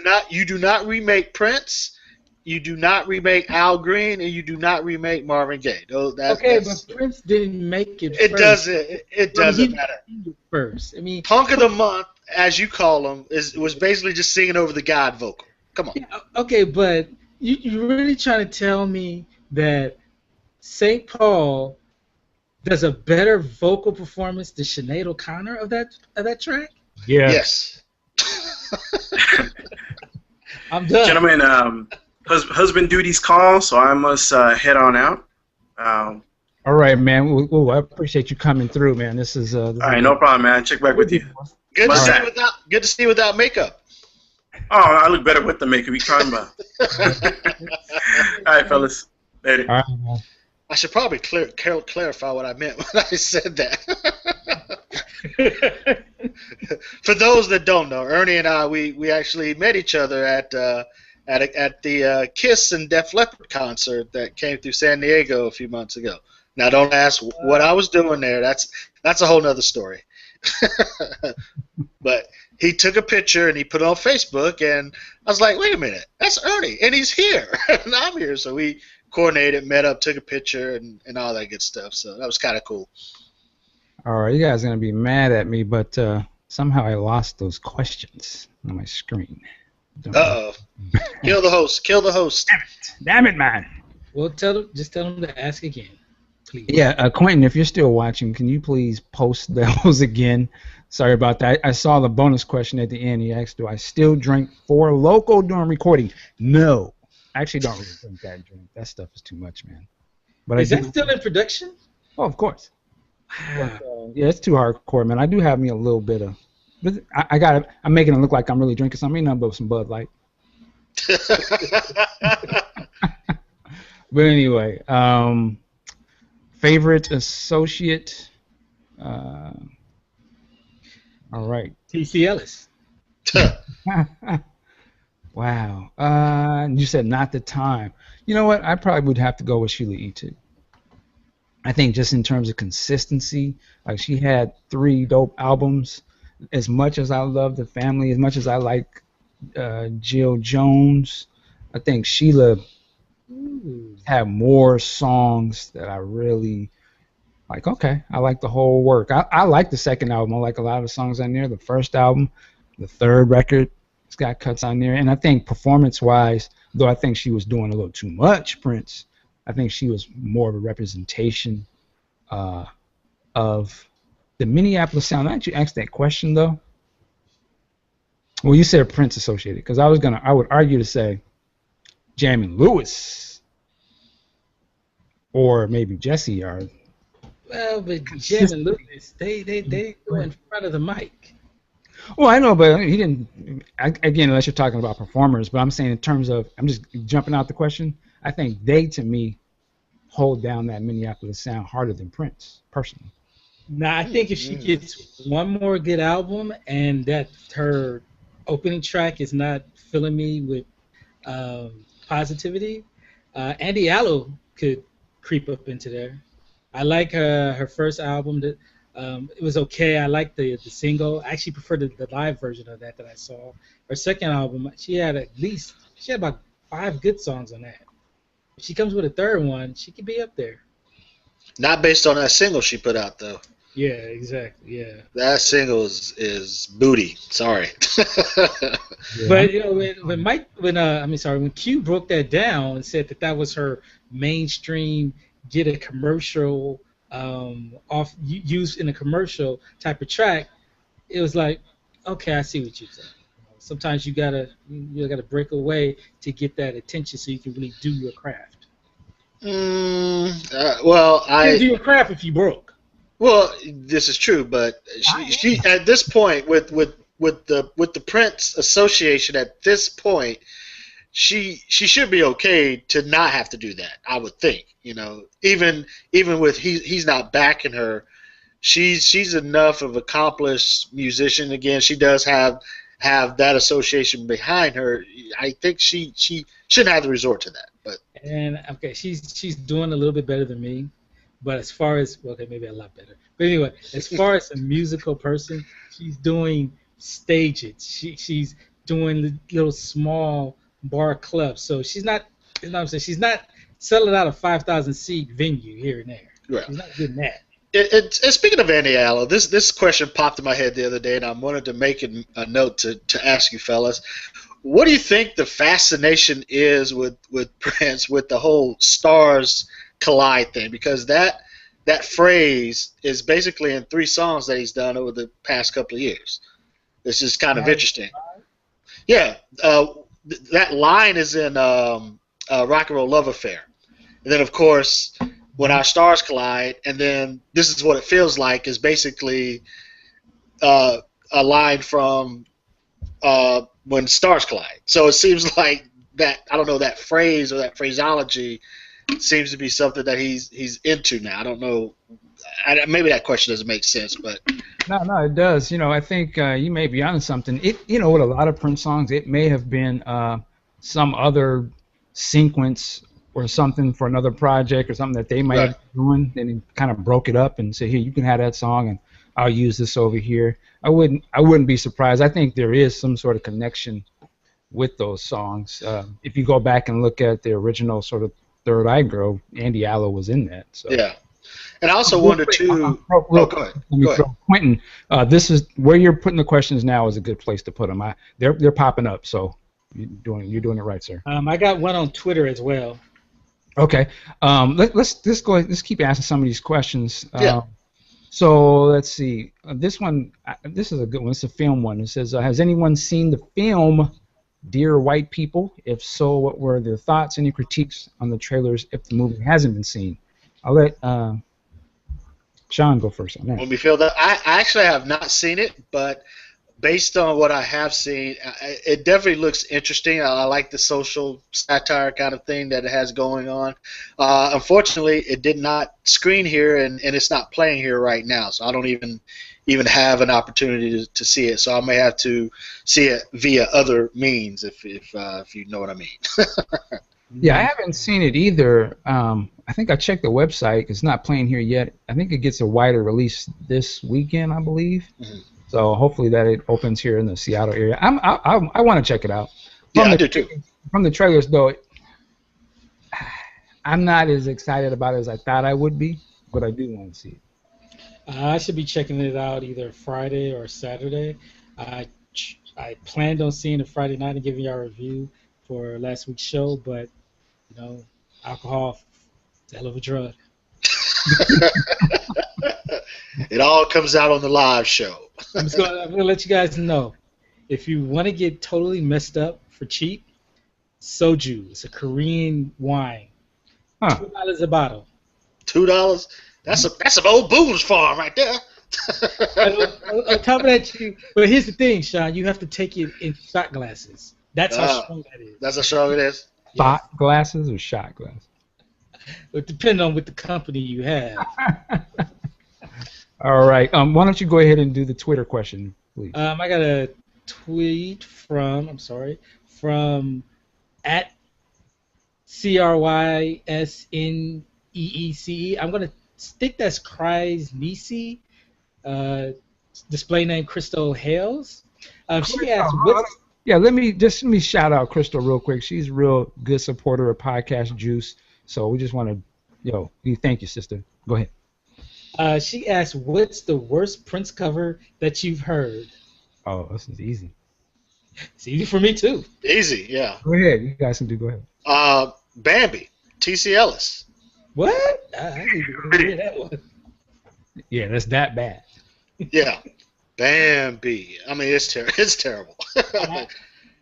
[SPEAKER 3] not remake Prince. You do not remake Al Green, and you do not remake Marvin Gaye.
[SPEAKER 2] But Prince didn't make it.
[SPEAKER 3] It doesn't matter.
[SPEAKER 2] First, I mean,
[SPEAKER 3] Punk of the Month, as you call him, was basically just singing over the God vocal. Come on.
[SPEAKER 2] Yeah, okay, but you're really trying to tell me that St. Paul does a better vocal performance than Sinead O'Connor of that track?
[SPEAKER 1] Yeah.
[SPEAKER 3] Yes.
[SPEAKER 2] I'm done.
[SPEAKER 5] Gentlemen, husband duty's call, so I must head on out.
[SPEAKER 1] All right, man. Well, I appreciate you coming through, man. This is all
[SPEAKER 5] right, no problem, man. Check back with you.
[SPEAKER 3] Good to see you without makeup.
[SPEAKER 5] Oh, I look better with the makeup. You talking about? All right, fellas. Later.
[SPEAKER 1] All right, man.
[SPEAKER 3] I should probably clarify what I meant when I said that. For those that don't know, Ernie and I, we actually met each other at the Kiss and Def Leppard concert that came through San Diego a few months ago. Now, don't ask what I was doing there. That's a whole nother story. But he took a picture and he put it on Facebook, and I was like, wait a minute, that's Ernie, and he's here, and I'm here. So we coordinated, met up, took a picture, and all that good stuff. So that was kind of cool.
[SPEAKER 1] All right, you guys are going to be mad at me, but somehow I lost those questions on my screen.
[SPEAKER 3] Uh-oh. Kill the host. Kill the host.
[SPEAKER 1] Damn it, man.
[SPEAKER 2] Well, just tell them to ask again, please.
[SPEAKER 1] Yeah, Quentin, if you're still watching, can you please post those again? Sorry about that. I saw the bonus question at the end. He asked, do I still drink For Loco during recording? No. I actually don't really drink that drink. That stuff is too much, man. But
[SPEAKER 2] Is that still in production?
[SPEAKER 1] Oh, of course.
[SPEAKER 2] Wow.
[SPEAKER 1] But, yeah, it's too hardcore, man. I do have me a little bit of... But I'm making it look like I'm really drinking something. Ain't nothing but some Bud Light. But anyway, favorite associate... all right.
[SPEAKER 2] T.C. Ellis.
[SPEAKER 1] Wow. You said not the time. You know what? I probably would have to go with Sheila E. too. I think just in terms of consistency, like she had 3 dope albums. As much as I love The Family, as much as I like Jill Jones, I think Sheila had more songs that I really like. Okay, I like the whole work. I like the second album. I like a lot of the songs on there. The first album, the third record, it's got cuts on there. And I think performance-wise, though I think she was doing a little too much, Prince, I think she was more of a representation of the Minneapolis sound. Why don't you ask that question, though? Well, you said Prince associated, because I would argue to say Jammin' Lewis or maybe Jesse are.
[SPEAKER 2] Well, but Jim and Lewis, they go in front of the mic.
[SPEAKER 1] Well, I know, but he didn't. Again, unless you're talking about performers, but I'm saying in terms of, I'm just jumping out the question. I think they, to me, hold down that Minneapolis sound harder than Prince, personally.
[SPEAKER 2] Now, I think if she gets one more good album and that her opening track is not filling me with positivity, Andy Allo could creep up into there. I like her first album. That it was okay. I like the single. I actually prefer the live version of that I saw. Her second album, she had about 5 good songs on that. If she comes with a third one, she could be up there.
[SPEAKER 3] Not based on that single she put out, though.
[SPEAKER 2] Yeah, exactly. Yeah.
[SPEAKER 3] That single is booty. Sorry.
[SPEAKER 1] Yeah.
[SPEAKER 2] But you know, when Q broke that down and said that was her mainstream, get a commercial off used in a commercial type of track, it was like, okay, I see what you're saying. Sometimes you gotta break away to get that attention so you can really do your craft.
[SPEAKER 3] Well,
[SPEAKER 2] You can do your craft if you broke.
[SPEAKER 3] Well, this is true, but she at this point with the Prince Association at this point, she should be okay to not have to do that. I would think, even with he's not backing her, she's enough of an accomplished musician. Again, she does have that association behind her. I think she shouldn't have to resort to that. But
[SPEAKER 2] okay, she's doing a little bit better than me. But as far as, maybe a lot better. But anyway, as far as a musical person, she's doing stages. She's doing little small bar clubs. So she's not, she's not selling out a 5,000 seat venue here and there.
[SPEAKER 3] Right.
[SPEAKER 2] She's not getting that.
[SPEAKER 3] And speaking of Andy Allo, this question popped in my head the other day, and I wanted to make a note to ask you fellas. What do you think the fascination is with Prince, with the whole stars collide thing? Because that phrase is basically in 3 songs that he's done over the past couple of years. This is kind of interesting. Yeah, that line is in Rock and Roll Love Affair. And then, of course, When Our Stars Collide, and then This Is What It Feels Like is basically a line from When Stars Collide. So it seems like that, I don't know, that phrase or that phraseology seems to be something that he's into now. I don't know. Maybe that question doesn't make sense, but
[SPEAKER 1] No, it does. I think you may be onto something. With a lot of Prince songs, it may have been some other sequence or something for another project or something that they might have been doing, and he kind of broke it up and said, "Here, you can have that song, and I'll use this over here." I wouldn't be surprised. I think there is some sort of connection with those songs. If you go back and look at the original sort of Third Eye Girl, Andy Allo was in that. So.
[SPEAKER 3] Yeah. And I also wonder too. Go ahead.
[SPEAKER 1] Quentin, this is where you're putting the questions now is a good place to put them. They're popping up, so you're doing it right, sir.
[SPEAKER 2] I got one on Twitter as well.
[SPEAKER 1] Okay. Let's go. Let's keep asking some of these questions.
[SPEAKER 3] Yeah.
[SPEAKER 1] So let's see. This one. This is a good one. It's a film one. It says, "Has anyone seen the film Dear White People? If so, what were their thoughts? Any critiques on the trailers if the movie hasn't been seen?" I'll let Sean go first on that.
[SPEAKER 3] When we feel that, I actually have not seen it, but based on what I have seen, it definitely looks interesting. I like the social satire kind of thing that it has going on. Unfortunately, it did not screen here, and it's not playing here right now, so I don't even have an opportunity to see it. So I may have to see it via other means, if you know what I mean.
[SPEAKER 1] Yeah, I haven't seen it either. I think I checked the website. It's not playing here yet. I think it gets a wider release this weekend, I believe. Mm-hmm. So hopefully that it opens here in the Seattle area. I want to check it out.
[SPEAKER 3] I do too.
[SPEAKER 1] From the trailers, though, I'm not as excited about it as I thought I would be, but I do want to see it.
[SPEAKER 2] I should be checking it out either Friday or Saturday. I planned on seeing it Friday night and giving y'all a review for last week's show, but alcohol, it's a hell of a drug.
[SPEAKER 3] It all comes out on the live show.
[SPEAKER 2] I'm going to let you guys know. If you want to get totally messed up for cheap, soju. It's a Korean wine.
[SPEAKER 1] Huh.
[SPEAKER 2] $2 a bottle.
[SPEAKER 3] $2? That's some old booze farm right there.
[SPEAKER 2] On top of that, but here's the thing, Sean. You have to take it in shot glasses. That's how strong that is.
[SPEAKER 3] That's how strong it is?
[SPEAKER 1] Shot glasses or shot glasses?
[SPEAKER 2] It depends on what the company you have.
[SPEAKER 1] All right. Why don't you go ahead and do the Twitter question, please?
[SPEAKER 2] I got a tweet from at CRYSNEECE. I'm going to stick that's Cries Nisi. Display name Crystal Hales. She asked,
[SPEAKER 1] let me shout out Crystal real quick. She's a real good supporter of Podcast Juice. So we just want to, thank you, sister. Go ahead.
[SPEAKER 2] She asked, what's the worst Prince cover that you've heard?
[SPEAKER 1] Oh, this is easy.
[SPEAKER 2] It's easy for me, too.
[SPEAKER 3] Easy, yeah.
[SPEAKER 1] Go ahead. You guys can go
[SPEAKER 3] ahead. Bambi, T.C. Ellis.
[SPEAKER 2] What? I need to hear that one.
[SPEAKER 1] Yeah, that's that bad.
[SPEAKER 3] Yeah. Bambi. I mean, it's terrible.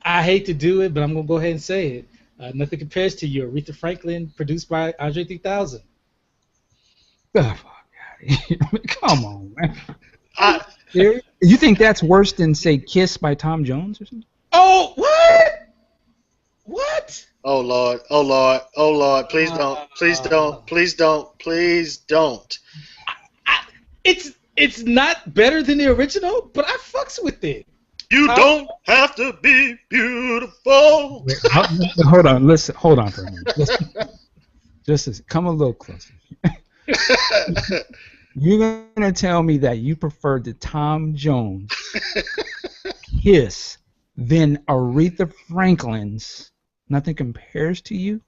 [SPEAKER 2] I hate to do it, but I'm going to go ahead and say it. Nothing compares to you. Aretha Franklin, produced by Andre 3000.
[SPEAKER 1] Oh, come on, man. You think that's worse than, say, Kiss by Tom Jones or something?
[SPEAKER 2] Oh, what? What?
[SPEAKER 3] Oh, Lord. Oh, Lord. Oh, Lord. Please don't. Please don't. Please don't. Please don't.
[SPEAKER 2] It's not better than the original, but I fucks with it.
[SPEAKER 3] You don't have to be beautiful.
[SPEAKER 1] Wait, hold on. Listen. Hold on for a minute. Come a little closer. You're gonna tell me that you preferred the Tom Jones Kiss than Aretha Franklin's Nothing Compares to You?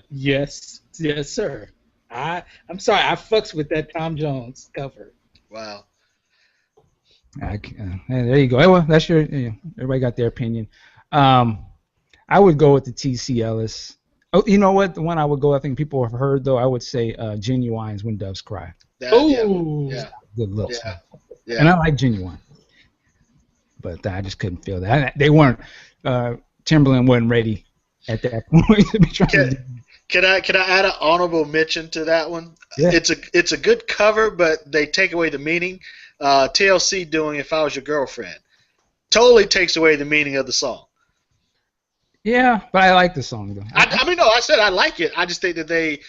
[SPEAKER 2] Yes, sir. I'm sorry. I fucks with that Tom Jones cover.
[SPEAKER 3] Wow.
[SPEAKER 1] There you go. Well, that's everybody got their opinion. I would go with the T.C. Ellis. Oh, you know what? The one I would go, I think people have heard, though, I would say Genuine's When Doves Cry.
[SPEAKER 3] Yeah.
[SPEAKER 1] Good little song.
[SPEAKER 3] Yeah.
[SPEAKER 1] And I like Genuine. But I just couldn't feel that. They weren't, Timberland wasn't ready at that point to be trying to do.
[SPEAKER 3] Can I add an honorable mention to that one?
[SPEAKER 1] Yeah.
[SPEAKER 3] It's a good cover, but they take away the meaning. TLC doing If I Was Your Girlfriend totally takes away the meaning of the song.
[SPEAKER 1] Yeah, but I like the song though.
[SPEAKER 3] I mean, no, I said I like it. I just think that
[SPEAKER 1] Yeah.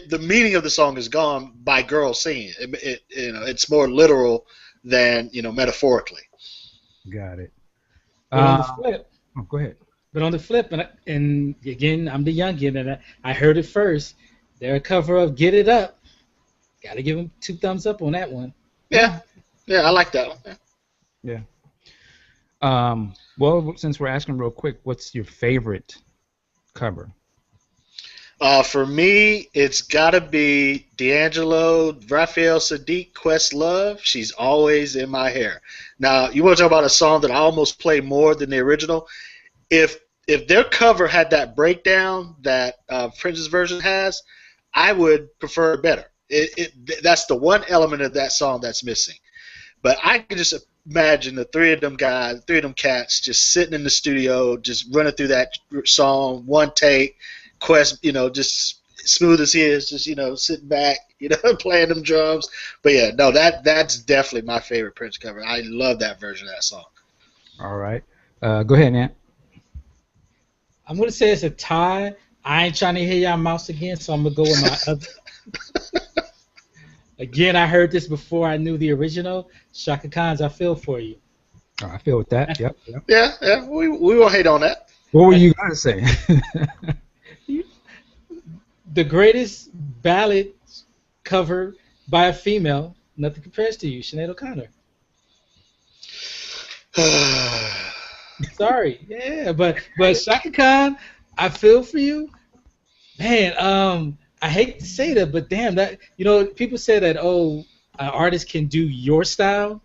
[SPEAKER 3] the meaning of the song is gone by girls singing. It's more literal than metaphorically.
[SPEAKER 1] Got it.
[SPEAKER 2] But on the flip,
[SPEAKER 1] Go ahead.
[SPEAKER 2] and again, I'm the youngin, and I heard it first. They're a cover of "Get It Up." Got to give them 2 thumbs up on that one.
[SPEAKER 3] Yeah, I like that one.
[SPEAKER 1] Yeah. Well, since we're asking real quick, what's your favorite cover?
[SPEAKER 3] For me, it's got to be D'Angelo, Raphael Sadiq, Questlove. She's always in my hair. Now, you want to talk about a song that I almost play more than the original? If their cover had that breakdown that Prince's version has, I would prefer it better. That's the one element of that song that's missing. But I can just imagine the three of them cats just sitting in the studio, just running through that song, one take. Quest, just smooth as he is, just sitting back, playing them drums. But yeah, no, that's definitely my favorite Prince cover. I love that version of that song.
[SPEAKER 1] All right, go ahead, Nat.
[SPEAKER 2] I'm gonna say it's a tie. I ain't trying to hear y'all mouse again, so I'm gonna go with my other. Again, I heard this before I knew the original. Shaka Khan's "I Feel For You."
[SPEAKER 1] Oh, I feel with that. Yep.
[SPEAKER 3] Yeah, we won't hate on that.
[SPEAKER 1] What were you gonna say?
[SPEAKER 2] The greatest ballad cover by a female, nothing compares to you, Sinead O'Connor. Sorry, yeah, but Shaka Khan, "I Feel For You." Man, I hate to say that, but damn, that people say that an artist can do your style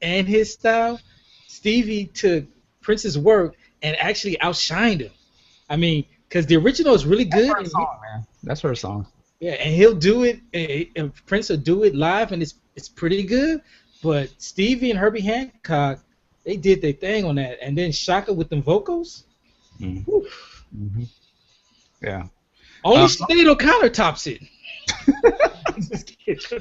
[SPEAKER 2] and his style. Stevie took Prince's work and actually outshined him. I mean, because the original is really good.
[SPEAKER 1] That's her song, man. That's her song.
[SPEAKER 2] Yeah, and he'll do it, and Prince will do it live, and it's pretty good. But Stevie and Herbie Hancock, they did their thing on that, and then Shaka with them vocals.
[SPEAKER 1] Mm-hmm. Mm-hmm. Yeah.
[SPEAKER 2] Only Sinead O'Connor tops it.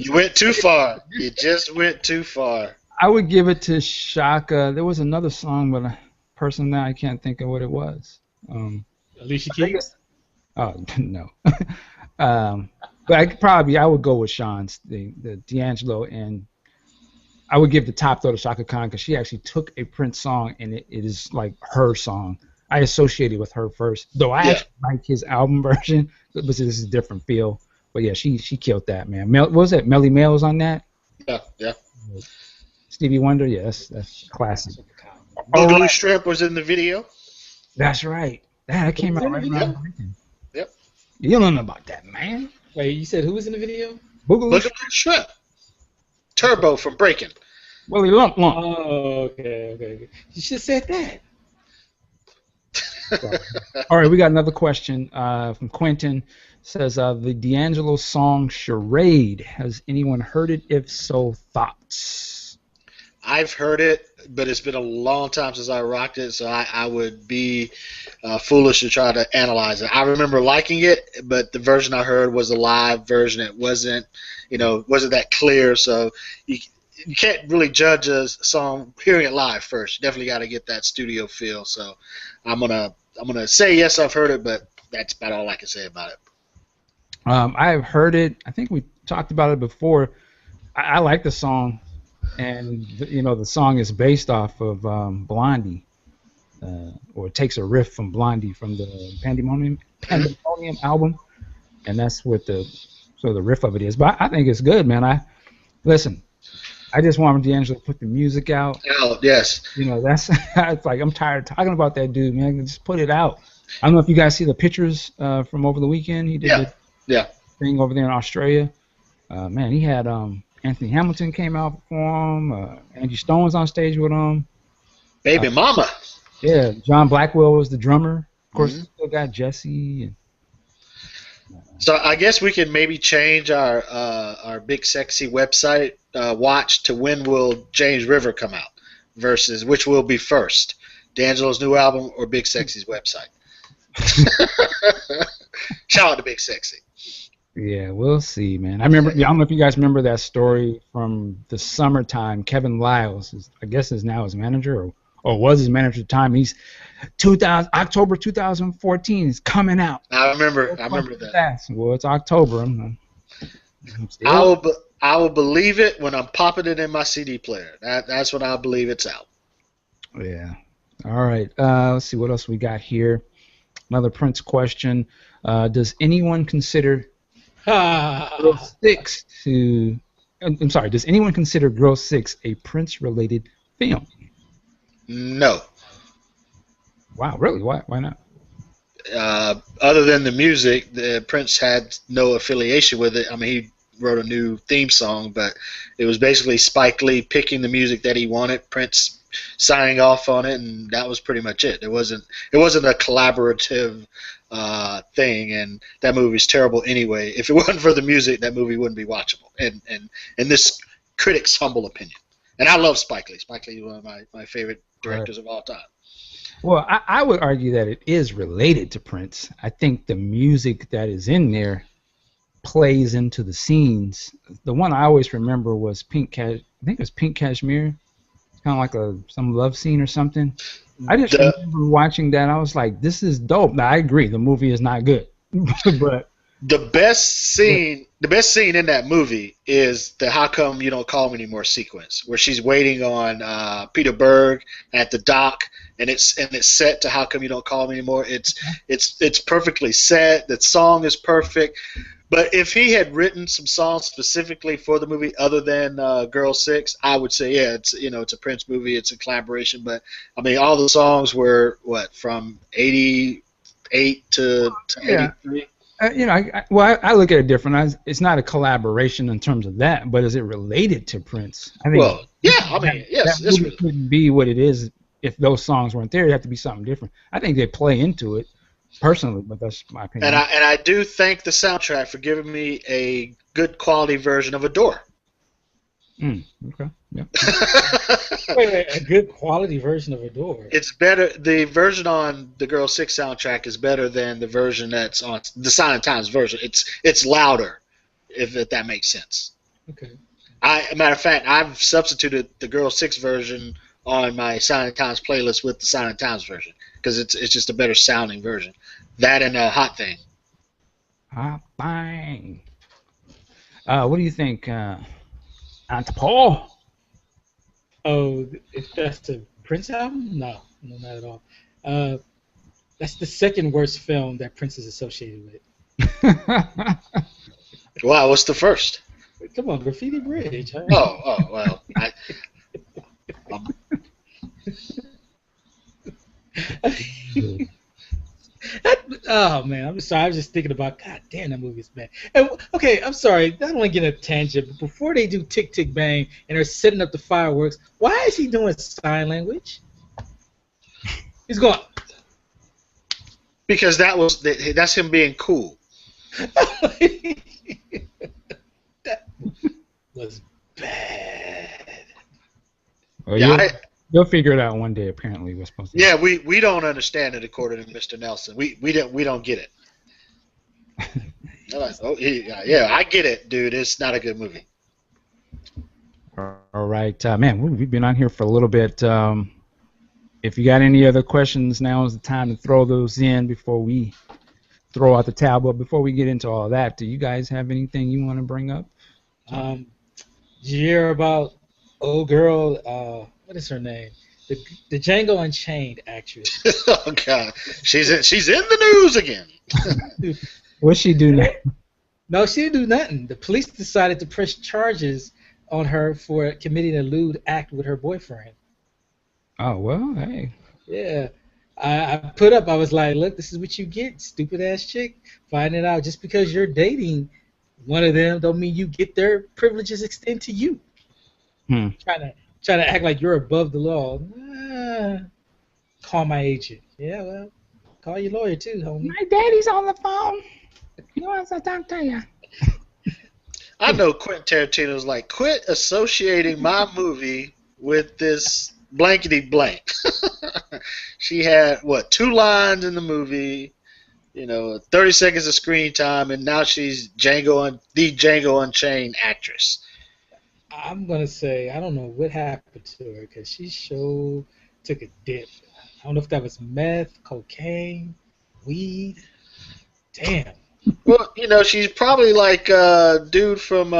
[SPEAKER 3] You went too far. You just went too far.
[SPEAKER 1] I would give it to Shaka. There was another song, but a person now I can't think of what it was.
[SPEAKER 2] Alicia Keys?
[SPEAKER 1] Oh no. But I would go with Sean's the D'Angelo, and I would give the top though to Shaka Khan because she actually took a Prince song and it is like her song. I associated with her first, though I actually like his album version, but this is a different feel. But yeah, she killed that, man. What was it? Melly Mel was on that?
[SPEAKER 3] Yeah.
[SPEAKER 1] Stevie Wonder, yes, that's classic.
[SPEAKER 3] Boogaloo Shrimp was in the video.
[SPEAKER 1] That's right. That came out right around the weekend.
[SPEAKER 3] Yep.
[SPEAKER 1] You don't know about that, man.
[SPEAKER 2] Wait, you said who was in the video?
[SPEAKER 1] Boogaloo
[SPEAKER 3] Shrimp. Turbo from Breaking.
[SPEAKER 1] Willie Lump.
[SPEAKER 2] Oh, okay. You should have said that.
[SPEAKER 1] All right, we got another question from Quentin. Says the D'Angelo song "Charade." Has anyone heard it? If so, thoughts?
[SPEAKER 3] I've heard it, but it's been a long time since I rocked it, so I would be foolish to try to analyze it. I remember liking it, but the version I heard was a live version. It wasn't that clear, so you can't really judge a song hearing it live first. You definitely got to get that studio feel. So I'm gonna say yes, I've heard it, but that's about all I can say about it.
[SPEAKER 1] I've heard it. I think we talked about it before. I like the song, and the song is based off of Blondie, or it takes a riff from Blondie from the Pandemonium album, and that's what the riff of it is. But I think it's good, man. Listen. I just want D'Angelo to put the music out.
[SPEAKER 3] Oh, yes.
[SPEAKER 1] That's it's like I'm tired of talking about that dude, man. Just put it out. I don't know if you guys see the pictures from over the weekend. He did the thing over there in Australia. Man, he had Anthony Hamilton came out for him. Angie Stone was on stage with him.
[SPEAKER 3] Baby Mama.
[SPEAKER 1] Yeah, John Blackwell was the drummer. Of course, still got Jesse. And,
[SPEAKER 3] so I guess we can maybe change our Big Sexy website watch to when will James River come out versus which will be first, D'Angelo's new album or Big Sexy's website. Shout out to Big Sexy.
[SPEAKER 1] Yeah, we'll see, man. I don't know if you guys remember that story from the summertime. Kevin Lyles, I guess, is now his manager or or was his manager at the time. He's October 2014 is coming out.
[SPEAKER 3] I remember that.
[SPEAKER 1] Well, it's October.
[SPEAKER 3] I will believe it when I'm popping it in my CD player. That's when I'll believe it's out.
[SPEAKER 1] Yeah. All right. Let's see what else we got here. Another Prince question. Does anyone consider Girl 6 to? I'm sorry. Does anyone consider Girl 6 a Prince-related film?
[SPEAKER 3] No.
[SPEAKER 1] Wow. Really? Why? Why not?
[SPEAKER 3] Other than the music, Prince had no affiliation with it. I mean, he wrote a new theme song, but it was basically Spike Lee picking the music that he wanted, Prince signing off on it, and that was pretty much it. It wasn't a collaborative thing, and that movie's terrible anyway. If it wasn't for the music, that movie wouldn't be watchable. And in this critic's humble opinion. And I love Spike Lee. Spike Lee is one of my favorite directors of all time.
[SPEAKER 1] Well, I would argue that it is related to Prince. I think the music that is in there plays into the scenes. The one I always remember was I think it was Pink Cashmere. It's kind of like some love scene or something. I just remember watching that. I was like, this is dope. Now, I agree. The movie is not good. But
[SPEAKER 3] the best scene in that movie is the "How Come You Don't Call Me Anymore" sequence, where she's waiting on Peter Berg at the dock, and it's set to "How Come You Don't Call Me Anymore." It's perfectly set. The song is perfect. But if he had written some songs specifically for the movie other than Girl 6, I would say, yeah, it's a Prince movie. It's a collaboration. But I mean, all the songs were from 88 to 83.
[SPEAKER 1] I look at it different. It's not a collaboration in terms of that, but is it related to Prince? I think.
[SPEAKER 3] Well, yeah, I mean, yes,
[SPEAKER 1] that movie couldn't be what it is if those songs weren't there. It'd have to be something different. I think they play into it. Personally, but that's my opinion.
[SPEAKER 3] And I do thank the soundtrack for giving me a good quality version of Adore.
[SPEAKER 1] Okay. Yeah.
[SPEAKER 2] Wait, a good quality version of Adore.
[SPEAKER 3] It's better. The version on the Girl 6 soundtrack is better than the version that's on the Silent Times version. It's louder, if that makes sense.
[SPEAKER 2] Okay.
[SPEAKER 3] Matter of fact, I've substituted the Girl 6 version on my Silent Times playlist with the Silent Times version because it's just a better sounding version. That and Hot Thing.
[SPEAKER 1] Hot Thing. What do you think, Aunt Paul?
[SPEAKER 2] Oh, if that's the Prince album? No, not at all. That's the second worst film that Prince is associated with.
[SPEAKER 3] Wow, what's the first?
[SPEAKER 2] Come on, Graffiti Bridge. Huh?
[SPEAKER 3] Oh, well.
[SPEAKER 2] Oh man, I'm sorry. I was just thinking about. God damn, that movie is bad. And, okay, I'm sorry. I don't want to get a tangent, but before they do Tick Tick Bang and they're setting up the fireworks, why is he doing sign language? He's going.
[SPEAKER 3] Because that's him being cool.
[SPEAKER 2] That was bad.
[SPEAKER 1] Well,
[SPEAKER 3] Yeah,
[SPEAKER 1] you'll figure it out one day. Apparently, we're supposed to.
[SPEAKER 3] Yeah, we don't understand it according to Mr. Nelson. We don't get it. Yeah, I get it, dude. It's not a good movie.
[SPEAKER 1] All right, man. We've been on here for a little bit. If you got any other questions, now is the time to throw those in before we throw out the tab. But before we get into all that, do you guys have anything you want to bring up?
[SPEAKER 2] Did you hear about old girl? What is her name? The Django Unchained actress.
[SPEAKER 3] Oh God, she's in the news again.
[SPEAKER 1] What'd she do now?
[SPEAKER 2] No, she didn't do nothing. The police decided to press charges on her for committing a lewd act with her boyfriend.
[SPEAKER 1] Oh well, hey.
[SPEAKER 2] Yeah. I was like, look, this is what you get, stupid ass chick. Finding out just because you're dating one of them don't mean you get their privileges extend to you. Trying to act like you're above the law. Call my agent. Yeah, well, call your lawyer too, homie.
[SPEAKER 1] My daddy's on the phone. He wants to talk to you.
[SPEAKER 3] I know Quentin Tarantino's like, quit associating my movie with this blankety blank. She had 2 lines in the movie, 30 seconds of screen time, and now she's the Django Unchained actress.
[SPEAKER 2] I'm gonna say I don't know what happened to her because she showed took a dip. I don't know if that was meth, cocaine, weed. Damn.
[SPEAKER 3] Well, she's probably like dude from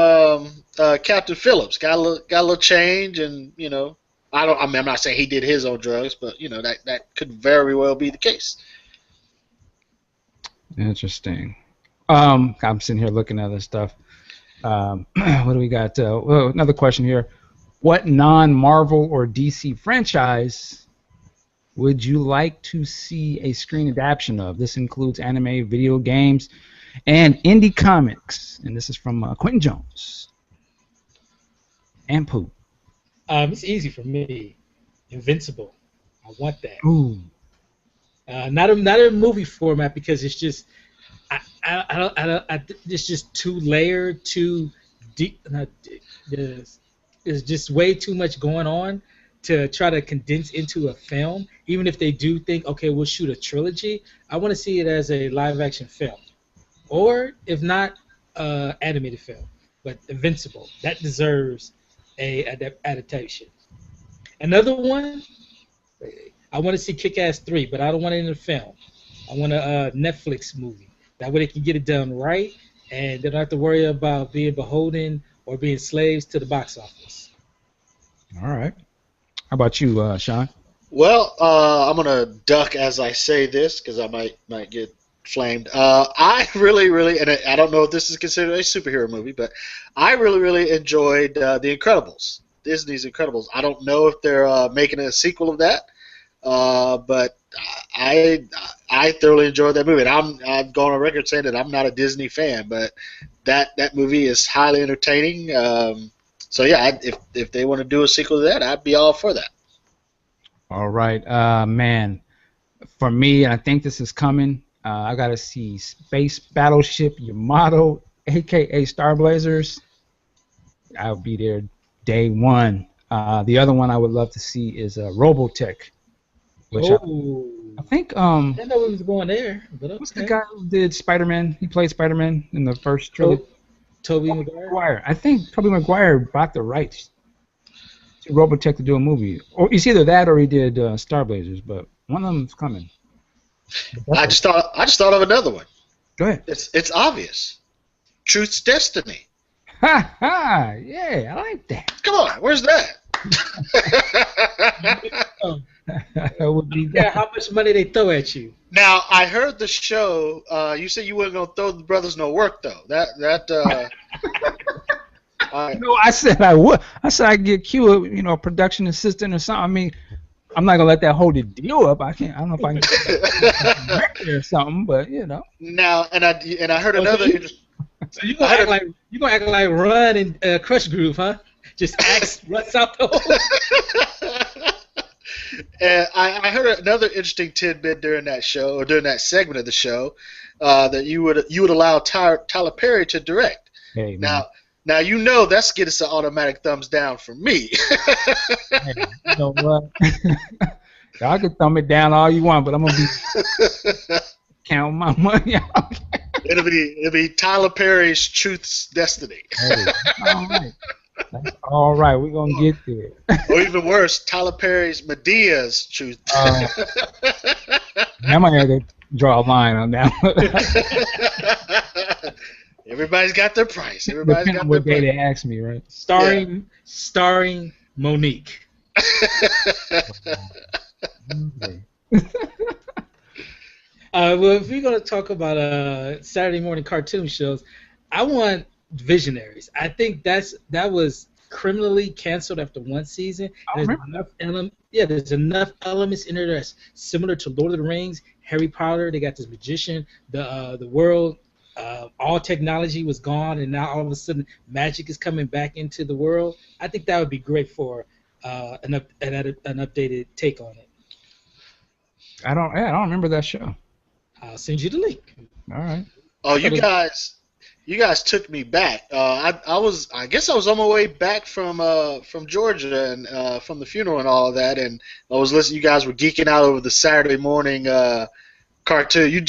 [SPEAKER 3] Captain Phillips. Got a little change, and I'm not saying he did his own drugs, but that could very well be the case.
[SPEAKER 1] Interesting. I'm sitting here looking at this stuff. What do we got? Well, another question here. What non-Marvel or DC franchise would you like to see a screen adaptation of? This includes anime, video games, and indie comics. And this is from Quentin Jones. And Pooh.
[SPEAKER 2] It's easy for me. Invincible. I want that.
[SPEAKER 1] Ooh.
[SPEAKER 2] Not a movie format because it's just it's just too layered, too deep. There's just way too much going on to try to condense into a film. Even if they do think, okay, we'll shoot a trilogy, I want to see it as a live-action film, or if not, animated film. But Invincible, that deserves a adaptation. Another one, I want to see Kick-Ass 3, but I don't want it in a film. I want a Netflix movie. That way they can get it done right, and they don't have to worry about being beholden or being slaves to the box office.
[SPEAKER 1] All right. How about you, Sean?
[SPEAKER 3] Well, I'm gonna duck as I say this because I might get flamed. I really, and I don't know if this is considered a superhero movie, but I really enjoyed The Incredibles, Disney's Incredibles. I don't know if they're making a sequel of that, but I thoroughly enjoyed that movie. And I've gone on record saying that I'm not a Disney fan, but that movie is highly entertaining. So yeah, if they want to do a sequel to that, I'd be all for that.
[SPEAKER 1] All right, man. For me, I think this is coming. I gotta see Space Battleship Yamato, aka Star Blazers. I'll be there day one. The other one I would love to see is Robotech, which I think.
[SPEAKER 2] I didn't know we was going there, but okay.
[SPEAKER 1] What's the guy who did Spider-Man? He played Spider-Man in the first trilogy.
[SPEAKER 2] Tobey Maguire.
[SPEAKER 1] I think Tobey Maguire bought the rights to Robotech to do a movie, or it's either that or he did Star Blazers, but one of them's coming.
[SPEAKER 3] I just thought of another one.
[SPEAKER 1] Go ahead.
[SPEAKER 3] It's obvious. Truth's Destiny.
[SPEAKER 1] Ha ha! Yeah, I like that.
[SPEAKER 3] Come on, where's that?
[SPEAKER 1] That would be
[SPEAKER 2] Yeah, how much money they throw at you?
[SPEAKER 3] Now I heard the show. You said you weren't gonna throw the brothers no work though.
[SPEAKER 1] No, I said I would. I said I'd get Q, a production assistant or something. I mean, I'm not gonna let that hold the deal up. I don't know if I can get or something, but
[SPEAKER 3] Now, and I heard another.
[SPEAKER 2] So you gonna act like Run and Crush Groove, huh? Just axe runs out the hole.
[SPEAKER 3] And I heard another interesting tidbit during that show, or during that segment of the show, that you would allow Tyler Perry to direct.
[SPEAKER 1] Hey,
[SPEAKER 3] now that's getting us an automatic thumbs down from me.
[SPEAKER 1] Hey, you know what? Y'all can thumb it down all you want, but I'm gonna be counting my money out.
[SPEAKER 3] It'll be Tyler Perry's Truth's Destiny.
[SPEAKER 1] Hey, all right. That's all right. We're gonna get there.
[SPEAKER 3] Or even worse, Tyler Perry's Medea's Truth.
[SPEAKER 1] I might have to draw a line on that one.
[SPEAKER 3] Everybody's got their price. Everybody's
[SPEAKER 1] Depending
[SPEAKER 3] got
[SPEAKER 1] on what
[SPEAKER 3] their
[SPEAKER 1] day
[SPEAKER 3] price.
[SPEAKER 1] they ask me, right?
[SPEAKER 2] Starring Monique.
[SPEAKER 1] Okay.
[SPEAKER 2] Well, if we're gonna talk about Saturday morning cartoon shows, I want Visionaries. I think that was criminally canceled after one season. There's enough elements in there that's similar to Lord of the Rings, Harry Potter. They got this magician, the world. All technology was gone, and now all of a sudden magic is coming back into the world. I think that would be great for an updated take on it.
[SPEAKER 1] I don't remember that show.
[SPEAKER 2] I'll send you the link.
[SPEAKER 1] All right.
[SPEAKER 3] Oh, you guys took me back. I guess I was on my way back from Georgia and from the funeral and all of that, and I was listening. You guys were geeking out over the Saturday morning cartoon. I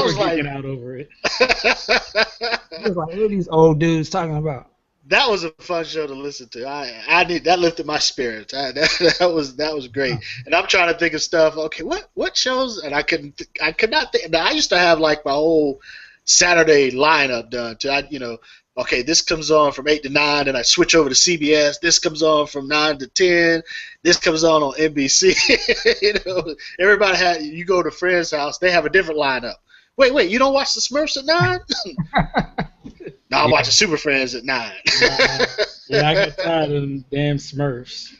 [SPEAKER 2] was like, geeking out over it.
[SPEAKER 1] It was like, what are these old dudes talking about?
[SPEAKER 3] that was a fun show to listen to. I need that lifted my spirits. That was great. And I'm trying to think of stuff. Okay, what shows? And I could not think. Now, I used to have like my whole Saturday lineup done. Okay, this comes on from 8 to 9, and I switch over to CBS. This comes on from 9 to 10. This comes on NBC. Everybody you go to a friend's house, they have a different lineup. Wait, you don't watch the Smurfs at 9? No, I'm watching Super Friends at 9.
[SPEAKER 2] Yeah, I got tired of them damn Smurfs.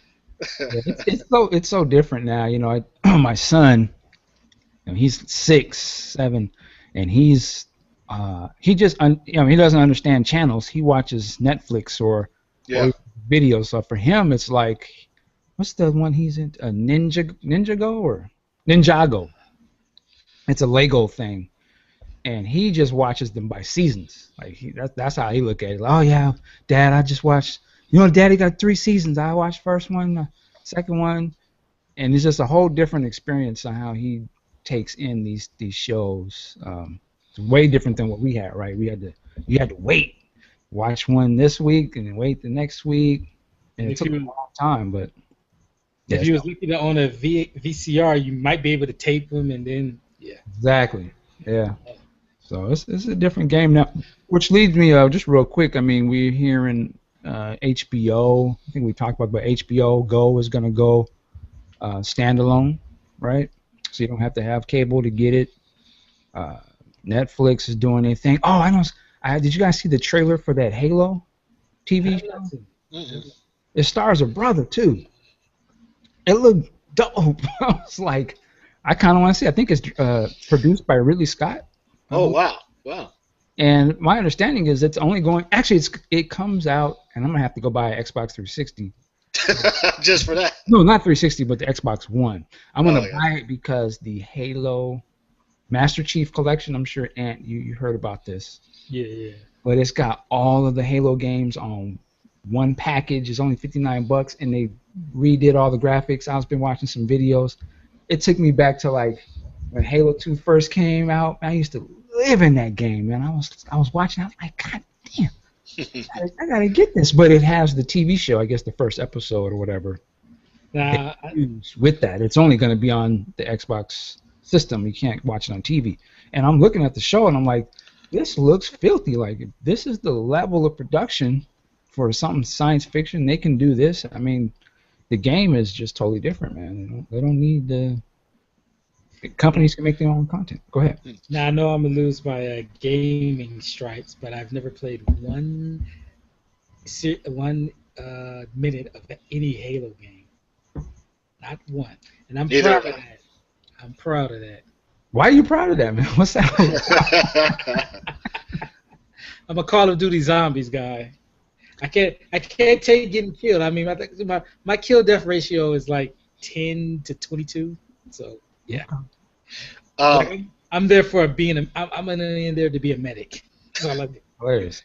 [SPEAKER 1] It's so different now. My son, he's 6, 7, and he doesn't understand channels. He watches Netflix or videos. So for him, it's like, what's the one he's in? Ninjago. It's a Lego thing. And he just watches them by seasons. Like that's how he look at it. Like, oh yeah, Dad, I just watched. Daddy got 3 seasons. I watched first one, the second one, and it's just a whole different experience on how he takes in these shows. It's way different than what we had, right? You had to wait, watch one this week, and then wait the next week, and it took a long time. But
[SPEAKER 2] if you was looking on a VCR, you might be able to tape them, and then
[SPEAKER 1] exactly, yeah. So it's a different game now, which leads me just real quick. I mean, we're hearing HBO. I think we talked about HBO Go is going to go standalone, right? So you don't have to have cable to get it. Netflix is doing their thing. Oh, I know. Did you guys see the trailer for that Halo TV show?
[SPEAKER 3] Mm-hmm.
[SPEAKER 1] It stars a brother too. It looked dope. I was like, I kind of want to see. I think it's produced by Ridley Scott.
[SPEAKER 3] Oh wow!
[SPEAKER 1] And my understanding is it's only going. Actually, it comes out, and I'm gonna have to go buy an Xbox 360.
[SPEAKER 3] Just for that?
[SPEAKER 1] No, not 360, but the Xbox One. I'm gonna buy it because the Halo Master Chief Collection. I'm sure, Ant, you heard about this.
[SPEAKER 2] Yeah.
[SPEAKER 1] But it's got all of the Halo games on one package. It's only $59, and they redid all the graphics. I've been watching some videos. It took me back to like when Halo 2 first came out. I used to live in that game, man. I was watching. I was like, God damn, I gotta get this. But it has the TV show. I guess the first episode or whatever. With that, it's only going to be on the Xbox system. You can't watch it on TV. And I'm looking at the show, and I'm like, this looks filthy. Like, this is the level of production for something science fiction. They can do this. I mean, the game is just totally different, man. They don't need the companies can make their own content. Go ahead.
[SPEAKER 2] Now, I know I'm going to lose my gaming stripes, but I've never played one minute of any Halo game. Not one. And I'm proud of that. I'm proud of that.
[SPEAKER 1] Why are you proud of that, man? What's that?
[SPEAKER 2] I'm a Call of Duty Zombies guy. I can't take getting killed. I mean, my kill death ratio is like 10 to 22. So yeah. I'm there for I'm in there to be a medic. So I love it.
[SPEAKER 1] Hilarious.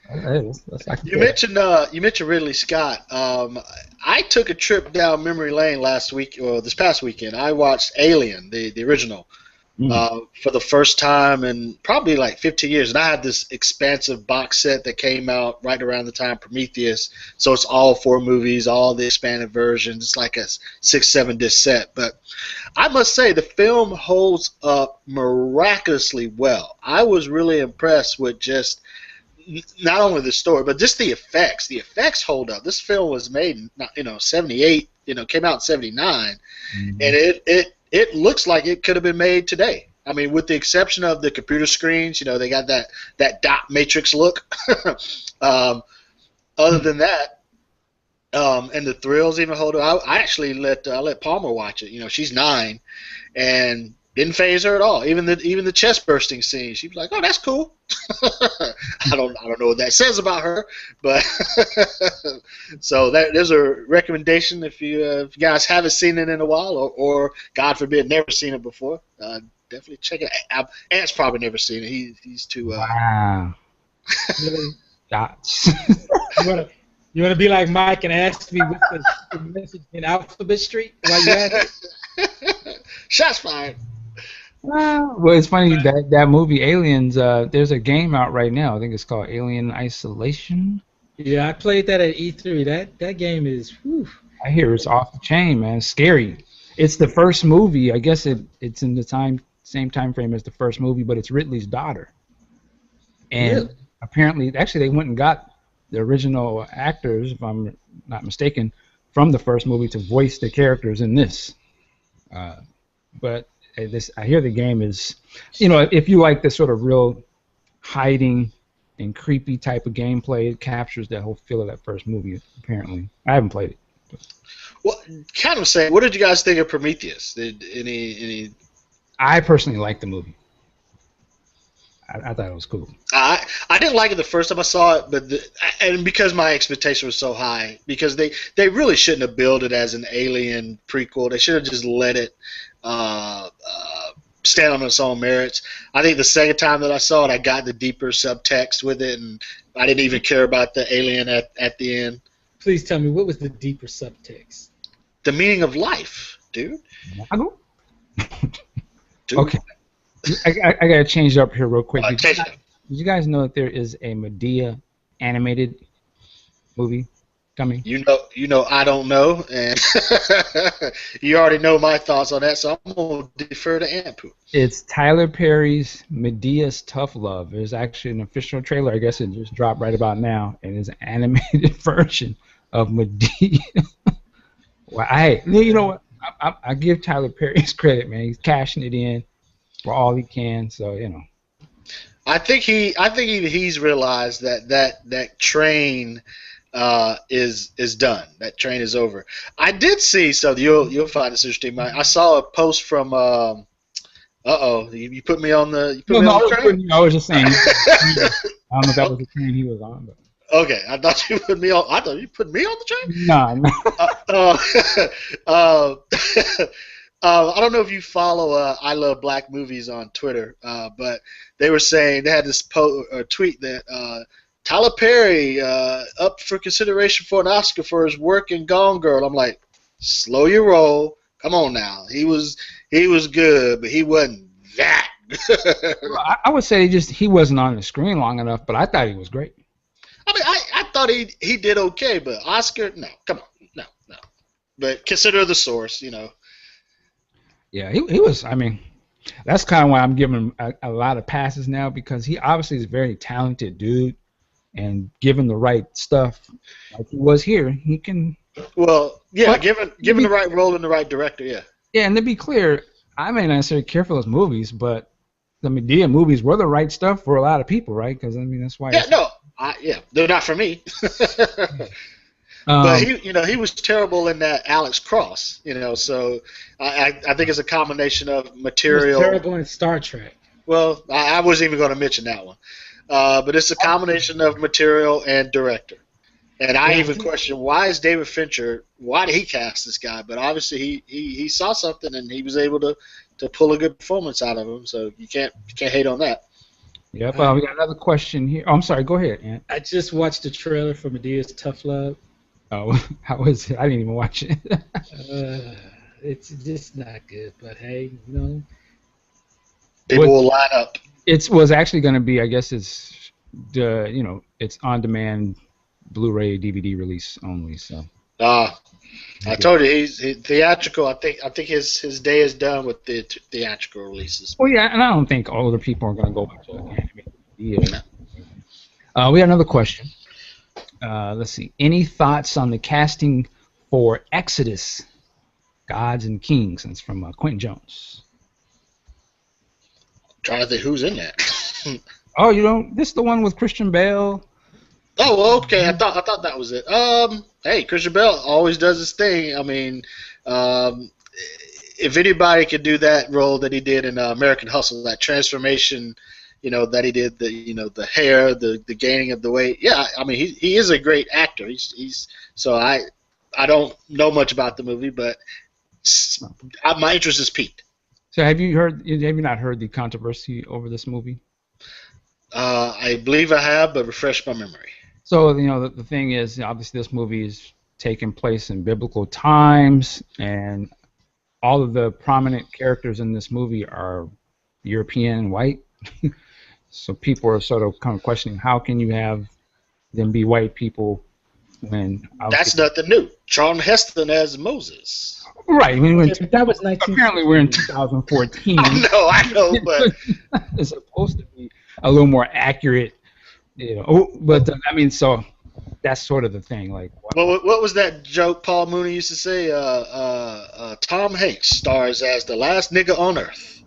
[SPEAKER 3] You mentioned Ridley Scott. I took a trip down memory lane this past weekend. I watched Alien, the original, for the first time in probably like 15 years. And I had this expansive box set that came out right around the time Prometheus. So it's all 4 movies, all the expanded versions. It's like a 6-7 disc set. But I must say the film holds up miraculously well. I was really impressed with just not only the story, but just the effects. The effects hold up. This film was made in 78, came out in 79, and it looks like it could have been made today. I mean, with the exception of the computer screens, they got that dot matrix look. Other than that, and the thrills even hold up. I actually let Palmer watch it. She's 9, and didn't faze her at all. Even the chest bursting scene, she was like, "Oh, that's cool." I don't know what that says about her, but so there's a recommendation if you guys haven't seen it in a while, or God forbid, never seen it before. Definitely check it out. Ant's probably never seen it. He's too.
[SPEAKER 1] Wow.
[SPEAKER 2] Really?
[SPEAKER 1] Dots.
[SPEAKER 2] You want to be like Mike and ask me what's the message in Alphabet Street while you at it?
[SPEAKER 3] Shots fired.
[SPEAKER 1] Well, it's funny that movie Aliens. There's a game out right now. I think it's called Alien Isolation.
[SPEAKER 2] Yeah, I played that at E3. That game is, whew.
[SPEAKER 1] I hear it's off the chain, man. It's scary. It's the first movie. I guess it's in the same time frame as the first movie, but it's Ridley's daughter. And
[SPEAKER 2] Really?
[SPEAKER 1] apparently, actually, they went and got the original actors, if I'm not mistaken, from the first movie to voice the characters in this. Uh, but this, I hear the game is, if you like this sort of real hiding and creepy type of gameplay, it captures that whole feel of that first movie. Apparently, I haven't played it.
[SPEAKER 3] Well, kind of saying, what did you guys think of Prometheus? Did any?
[SPEAKER 1] I personally liked the movie. I thought it was cool.
[SPEAKER 3] I didn't like it the first time I saw it, but and because my expectation was so high, because they really shouldn't have billed it as an Alien prequel. They should have just let it stand on its own merits. I think the second time that I saw it, I got the deeper subtext with it, and I didn't even care about the alien at the end.
[SPEAKER 2] Please tell me, what was the deeper subtext?
[SPEAKER 3] The meaning of life, dude. Dude.
[SPEAKER 1] Okay. I gotta change it up here real quick.
[SPEAKER 3] Did
[SPEAKER 1] you guys know that there is a Madea animated movie coming?
[SPEAKER 3] You know, I don't know, and you already know my thoughts on that, so I'm gonna defer to Ampu.
[SPEAKER 1] It's Tyler Perry's Medea's Tough Love. There's actually an official trailer. I guess it just dropped right about now, and it's an animated version of Madea. Well, you know what? I give Tyler Perry his credit, man. He's cashing it in for all he can. So
[SPEAKER 3] I think he's realized that train is done. That train is over. I did see, so you'll find this interesting. I saw a post from you put me on the train.
[SPEAKER 1] I was just saying. I don't know if that was the train he was on, but.
[SPEAKER 3] Okay, I thought you put me on. I thought you put me on the train.
[SPEAKER 1] No.
[SPEAKER 3] I don't know if you follow I Love Black Movies on Twitter, but they were saying they had this tweet that Tyler Perry up for consideration for an Oscar for his work in Gone Girl. I'm like, slow your roll. Come on now. He was good, but he wasn't that.
[SPEAKER 1] I would say he wasn't on the screen long enough, but I thought he was great.
[SPEAKER 3] I mean, I thought he did okay, but Oscar, no, come on, no. But consider the source,
[SPEAKER 1] Yeah, he was. I mean, that's kind of why I'm giving him a lot of passes now, because he obviously is a very talented dude, and given the right stuff, like he was here, he can.
[SPEAKER 3] Well, yeah, given the right role and the right director, yeah.
[SPEAKER 1] Yeah, and to be clear, I may not necessarily care for those movies, but the Madea movies were the right stuff for a lot of people, right? Because I mean, that's why.
[SPEAKER 3] Yeah, they're not for me. But he was terrible in that Alex Cross, So I think it's a combination of material.
[SPEAKER 2] He was terrible in Star Trek.
[SPEAKER 3] Well, I wasn't even going to mention that one, but it's a combination of material and director. And I even question, why is David Fincher? Why did he cast this guy? But obviously he saw something and he was able to pull a good performance out of him. So you can't hate on that.
[SPEAKER 1] Yep. We got another question here. Oh, I'm sorry. Go ahead, Ant.
[SPEAKER 2] I just watched the trailer for Medea's Tough Love.
[SPEAKER 1] Oh, how was it? I didn't even watch it.
[SPEAKER 2] It's just not good. But hey,
[SPEAKER 3] people will line up.
[SPEAKER 1] It was actually going to be. I guess it's it's on-demand Blu-ray DVD release only. So.
[SPEAKER 3] I told you he's theatrical. I think his day is done with the theatrical releases.
[SPEAKER 1] Well, yeah, and I don't think older people are going to go watch an animated video. We got another question. Let's see. Any thoughts on the casting for Exodus, Gods and Kings? That's from Quentin Jones.
[SPEAKER 3] I'm trying to think who's in that.
[SPEAKER 1] Oh, this is the one with Christian Bale.
[SPEAKER 3] Oh, okay. I thought that was it. Hey, Christian Bale always does his thing. I mean, if anybody could do that role that he did in American Hustle, that transformation, that he did, the hair, the gaining of the weight. Yeah, I mean, he is a great actor. So I don't know much about the movie, but my interest is piqued.
[SPEAKER 1] So have you not heard the controversy over this movie?
[SPEAKER 3] I believe I have, but refresh my memory.
[SPEAKER 1] So, the thing is, obviously this movie is taking place in biblical times, and all of the prominent characters in this movie are European and white. So people are sort of kind of questioning, how can you have them be white people when
[SPEAKER 3] That's nothing new. Charlton Heston as Moses.
[SPEAKER 1] Right. I mean,
[SPEAKER 2] Okay, but that was 19.
[SPEAKER 1] apparently we're in 2014.
[SPEAKER 3] I know, but
[SPEAKER 1] It's supposed to be a little more accurate, you know. Oh, but I mean, so that's sort of the thing. Like,
[SPEAKER 3] what was that joke Paul Mooney used to say? Tom Hanks stars as the last nigga on earth.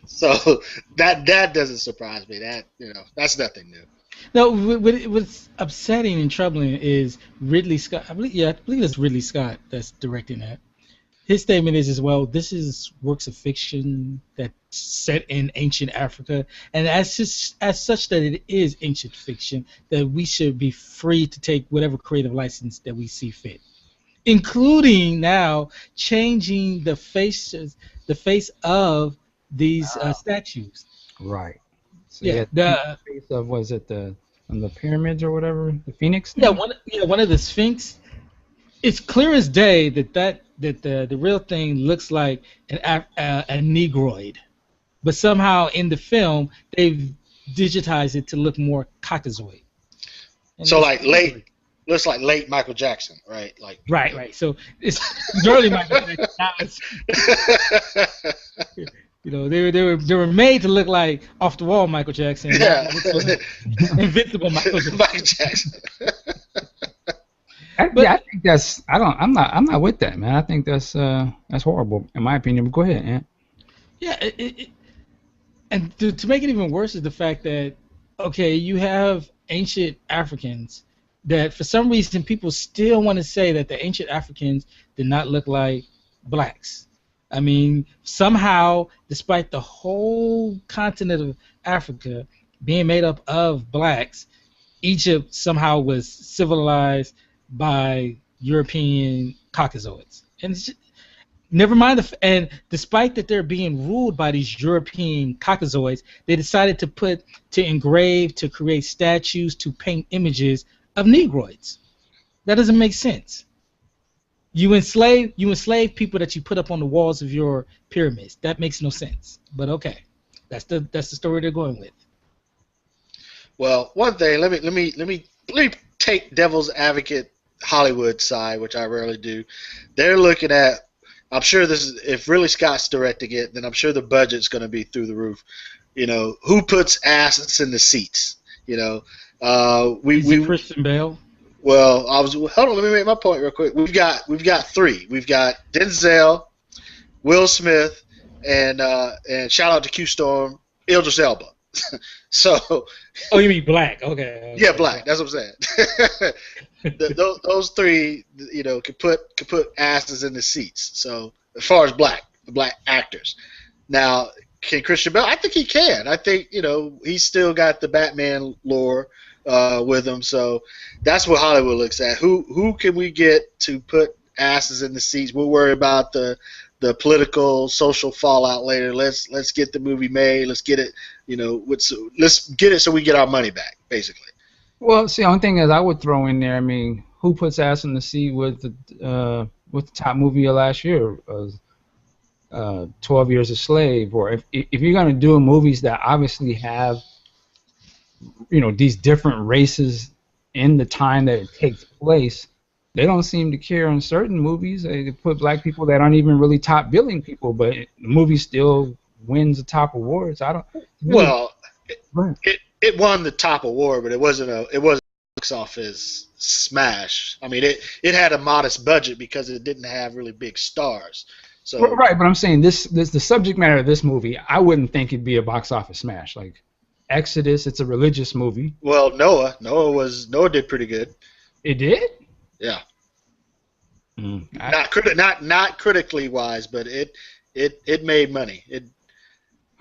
[SPEAKER 3] So that doesn't surprise me. That that's nothing new.
[SPEAKER 2] No, what's upsetting and troubling is Ridley Scott. I believe it's Ridley Scott that's directing that. His statement is as well, this is works of fiction that's set in ancient Africa, and as such that it is ancient fiction, that we should be free to take whatever creative license that we see fit, including now changing the face of these statues.
[SPEAKER 1] right. So
[SPEAKER 2] Yeah,
[SPEAKER 1] the face of was it the pyramids or whatever, the Phoenix?
[SPEAKER 2] Yeah, one of the Sphinx. It's clear as day that the real thing looks like a Negroid, but somehow in the film they've digitized it to look more Caucasoid.
[SPEAKER 3] So looks like late Michael Jackson, right? Like
[SPEAKER 2] right. So it's early Michael Jackson. Now it's, they were made to look like off the wall Michael Jackson.
[SPEAKER 3] Yeah.
[SPEAKER 2] Invincible Michael Jackson.
[SPEAKER 3] Michael Jackson.
[SPEAKER 1] I think that's. I'm not with that, man. I think that's horrible in my opinion. But go ahead, Ant.
[SPEAKER 2] Yeah, and to make it even worse is the fact that you have ancient Africans that for some reason people still want to say that the ancient Africans did not look like blacks. I mean, somehow, despite the whole continent of Africa being made up of blacks, Egypt somehow was civilized by European Caucasoids. And it's just, never mind and despite that they're being ruled by these European Caucasoids, they decided to engrave, to create statues, to paint images of Negroids. That doesn't make sense. You enslave people that you put up on the walls of your pyramids. That makes no sense. But okay, that's the story they're going with.
[SPEAKER 3] Well, one thing, let me take devil's advocate Hollywood side, which I rarely do. They're looking at. I'm sure this is if Ridley Scott's directing it, then I'm sure the budget's going to be through the roof. Who puts asses in the seats? We
[SPEAKER 2] Christian Bale.
[SPEAKER 3] Well, hold on. Let me make my point real quick. We've got three. We've got Denzel, Will Smith, and shout out to Q Storm, Idris Elba. So.
[SPEAKER 2] Oh, you mean black? Okay.
[SPEAKER 3] Yeah, black. That's what I'm saying. those three, could put asses in the seats. So as far as black actors, now can Christian Bale? I think he can. I think he's still got the Batman lore with him. So that's what Hollywood looks at. Who can we get to put asses in the seats? We'll worry about the political, social fallout later. Let's get the movie made. Let's get it. Let's get it so we get our money back, basically.
[SPEAKER 1] Well, see, the only thing is I would throw in there. I mean, who puts ass in the seat with the top movie of last year? 12 Years a Slave, or if you're gonna do movies that obviously have these different races in the time that it takes place, they don't seem to care in certain movies. They put black people that aren't even really top billing people, but the movie still wins the top awards. I don't.
[SPEAKER 3] Well, it won the top award, but it wasn't box office smash. I mean, it had a modest budget because it didn't have really big stars. So
[SPEAKER 1] right, but I'm saying this the subject matter of this movie, I wouldn't think it'd be a box office smash. Like Exodus, it's a religious movie.
[SPEAKER 3] Well, Noah did pretty good.
[SPEAKER 1] It did?
[SPEAKER 3] Yeah. Not critically wise, but it made money.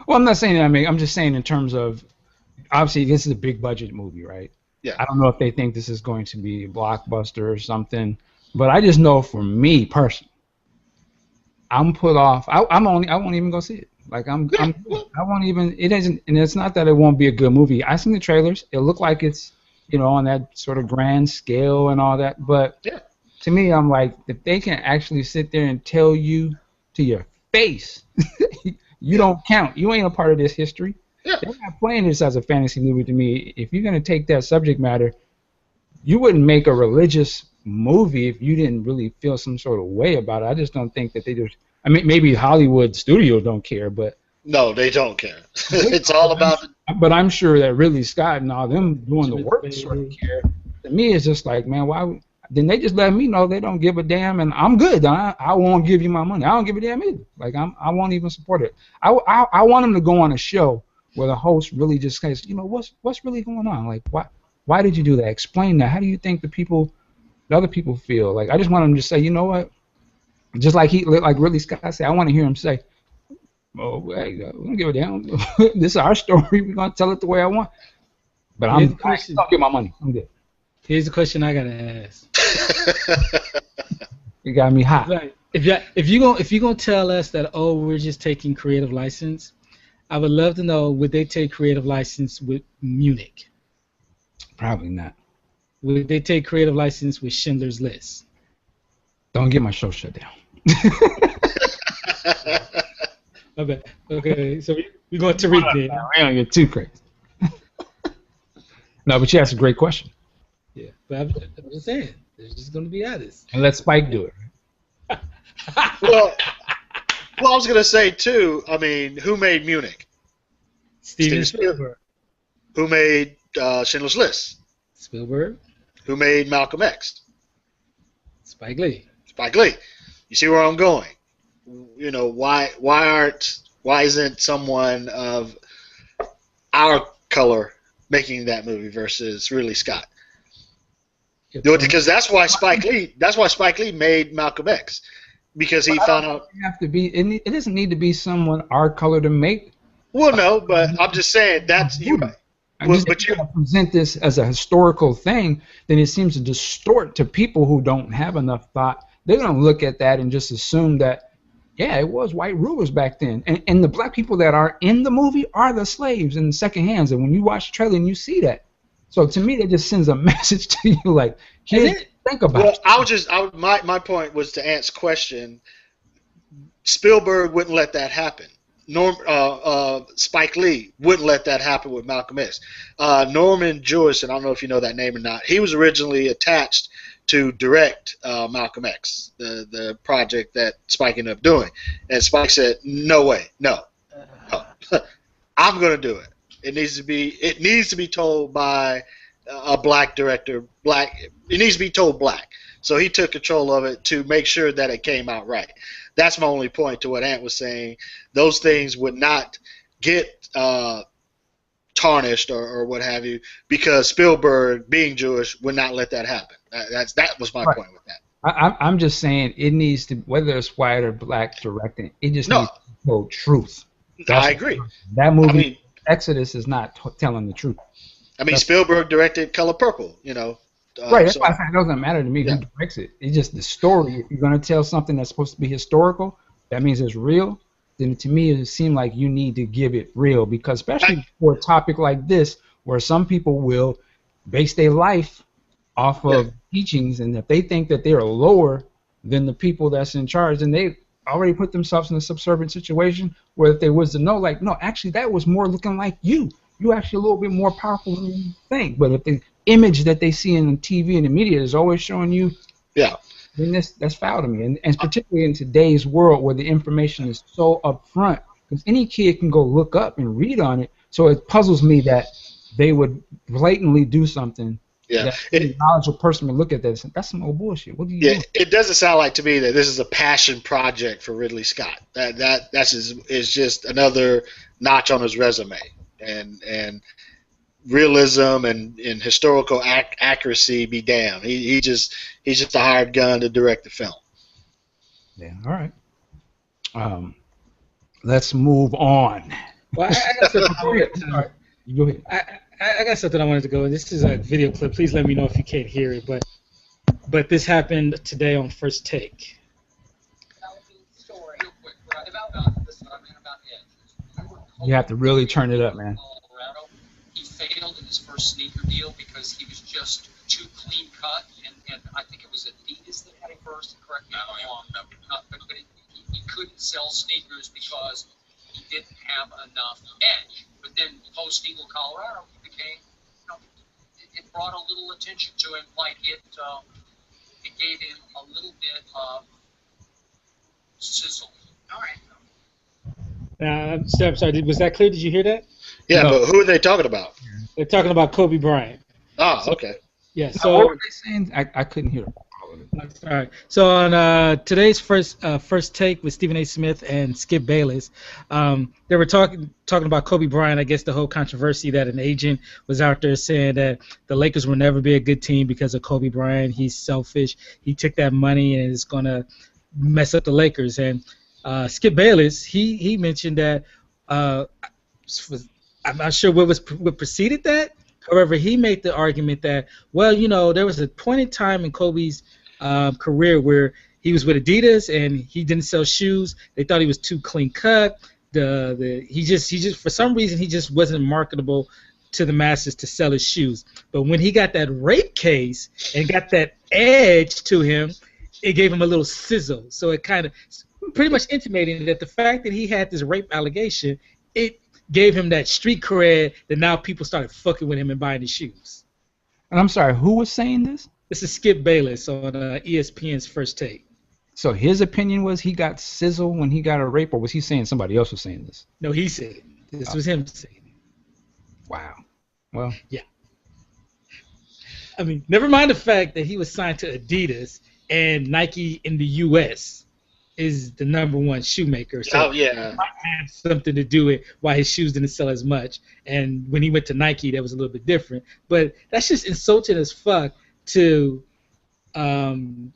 [SPEAKER 1] Well, I'm not saying that. I'm just saying in terms of obviously this is a big budget movie, right?
[SPEAKER 3] Yeah.
[SPEAKER 1] I don't know if they think this is going to be a blockbuster or something, but I just know for me personally, I'm put off. I won't even go see it. Like I won't even. It isn't, and it's not that it won't be a good movie. I seen the trailers. It looked like it's on that sort of grand scale and all that. But
[SPEAKER 3] yeah.
[SPEAKER 1] To me, I'm like, if they can actually sit there and tell you to your face, you don't count. You ain't a part of this history.
[SPEAKER 3] Yeah.
[SPEAKER 1] They're not playing this as a fantasy movie to me. If you're gonna take that subject matter, you wouldn't make a religious movie if you didn't really feel some sort of way about it. I just don't think that they just. I mean, maybe Hollywood studios don't care, but
[SPEAKER 3] No, they don't care. It's all about.
[SPEAKER 1] but I'm sure that Ridley Scott and all them doing the work sort of care. To me, it's just like, man, why? Then they just let me know they don't give a damn, and I'm good. I won't give you my money. I don't give a damn either. Like I won't even support it. I want them to go on a show where the host really just says, you know, what's really going on? Like why did you do that? Explain that. How do you think the other people feel? Like I just want them to say, you know what? Just like Ridley Scott said, I want to hear him say, oh, hey, we don't give a damn. This is our story. We're gonna tell it the way I want. But I don't get my money. I'm good.
[SPEAKER 2] Here's the question I gotta ask.
[SPEAKER 1] You got me hot.
[SPEAKER 2] Right. If you're gonna tell us that we're just taking creative license, I would love to know, would they take creative license with Munich?
[SPEAKER 1] Probably not.
[SPEAKER 2] Would they take creative license with Schindler's List?
[SPEAKER 1] Don't get my show shut down.
[SPEAKER 2] Okay, so we're going to read it.
[SPEAKER 1] We don't get too crazy. No, but you asked a great question.
[SPEAKER 2] Yeah, but I'm just saying, there's just going to be others.
[SPEAKER 1] And let Spike do it.
[SPEAKER 3] Well, I was gonna say too. I mean, who made Munich?
[SPEAKER 2] Steven Spielberg.
[SPEAKER 3] Who made Schindler's List?
[SPEAKER 2] Spielberg.
[SPEAKER 3] Who made Malcolm X?
[SPEAKER 2] Spike Lee.
[SPEAKER 3] Spike Lee. You see where I'm going? You know, why isn't someone of our color making that movie versus Ridley Scott? Because that's why Spike Lee made Malcolm X, because he found out.
[SPEAKER 1] It doesn't need to be someone our color to make.
[SPEAKER 3] Well, no, but I'm just saying that's you.
[SPEAKER 1] But you present this as a historical thing, then it seems to distort to people who don't have enough thought. They're going to look at that and just assume that, yeah, it was white rulers back then. And the black people that are in the movie are the slaves in the second hands. And when you watch the trailer and you see that. So to me, that just sends a message to you like, hey, think about it.
[SPEAKER 3] My point was to answer question. Spielberg wouldn't let that happen. Spike Lee wouldn't let that happen with Malcolm X. Norman Jewison, I don't know if you know that name or not, he was originally attached to direct Malcolm X, the project that Spike ended up doing. And Spike said, no way, no. I'm going to do it. It needs to be told by a black director. It needs to be told black. So he took control of it to make sure that it came out right. That's my only point to what Ant was saying. Those things would not get tarnished or what have you, because Spielberg, being Jewish, would not let that happen. That was my point with that.
[SPEAKER 1] I'm just saying it needs to, whether it's white or black directing, it just needs to tell truth.
[SPEAKER 3] I agree.
[SPEAKER 1] That movie, Exodus, is not telling the truth.
[SPEAKER 3] I mean, Spielberg directed Color Purple, you know.
[SPEAKER 1] Right, that's why I say it doesn't matter to me who directs it. It's just the story. If you're going to tell something that's supposed to be historical, that means it's real, then to me it seems like you need to give it real, because especially for a topic like this, where some people will base their life off of teachings, and if they think that they're lower than the people that's in charge, then they already put themselves in a subservient situation where if they was to know, like, no, actually that was more looking like you. You're actually a little bit more powerful than you think. But if the image that they see in the TV and the media is always showing you, then that's foul to me. And particularly in today's world where the information is so upfront, because any kid can go look up and read on it. So it puzzles me that they would blatantly do something. Yeah, a knowledgeable person would look at that and say, that's some old bullshit. What do you do?
[SPEAKER 3] It doesn't sound like to me that this is a passion project for Ridley Scott. That's is just another notch on his resume. And realism and historical accuracy be damned. He's just a hired gun to direct the film.
[SPEAKER 1] Yeah. All right. Let's move on.
[SPEAKER 2] Well,
[SPEAKER 1] Go ahead.
[SPEAKER 2] I got something I wanted to go. This is a video clip. Please let me know if you can't hear it. But this happened today on First Take.
[SPEAKER 1] You have to really turn it up, man.
[SPEAKER 6] He failed in his first sneaker deal because he was just too clean cut, and I think it was Adidas that had him first. Correct me if I'm wrong. But he couldn't sell sneakers because he didn't have enough edge. But then post-Eagle, Colorado, he became, it brought a little attention to him, like it gave him a little bit of sizzle. All right.
[SPEAKER 2] I'm sorry, was that clear? Did you hear that?
[SPEAKER 3] Yeah,
[SPEAKER 1] No.
[SPEAKER 3] but who are they talking about?
[SPEAKER 2] They're talking about Kobe Bryant.
[SPEAKER 3] Oh, okay.
[SPEAKER 2] Yeah,
[SPEAKER 1] What
[SPEAKER 2] so
[SPEAKER 1] were they saying? I couldn't hear.
[SPEAKER 2] all right. So on today's first take with Stephen A. Smith and Skip Bayless, they were talking about Kobe Bryant. I guess the whole controversy that an agent was out there saying that the Lakers will never be a good team because of Kobe Bryant. He's selfish. He took that money and is gonna mess up the Lakers. And Skip Bayless, he mentioned that I'm not sure what preceded that. However, he made the argument that, well, there was a point in time in Kobe's career where he was with Adidas and he didn't sell shoes. They thought he was too clean cut. He just for some reason he just wasn't marketable to the masses to sell his shoes. But when he got that rape case and got that edge to him, it gave him a little sizzle. So it kind of pretty much intimating that the fact that he had this rape allegation, it gave him that street cred that now people started fucking with him and buying his shoes.
[SPEAKER 1] And I'm sorry, who was saying this?
[SPEAKER 2] This is Skip Bayless on ESPN's First Take.
[SPEAKER 1] So his opinion was he got sizzle when he got a rape, or was he saying somebody else was saying this?
[SPEAKER 2] No, he said it. This was him saying it.
[SPEAKER 1] Wow. Well,
[SPEAKER 2] yeah. I mean, never mind the fact that he was signed to Adidas and Nike in the U.S. is the #1 shoemaker. So
[SPEAKER 3] yeah.
[SPEAKER 2] it might have something to do with why his shoes didn't sell as much. And when he went to Nike, that was a little bit different. But that's just insulting as fuck to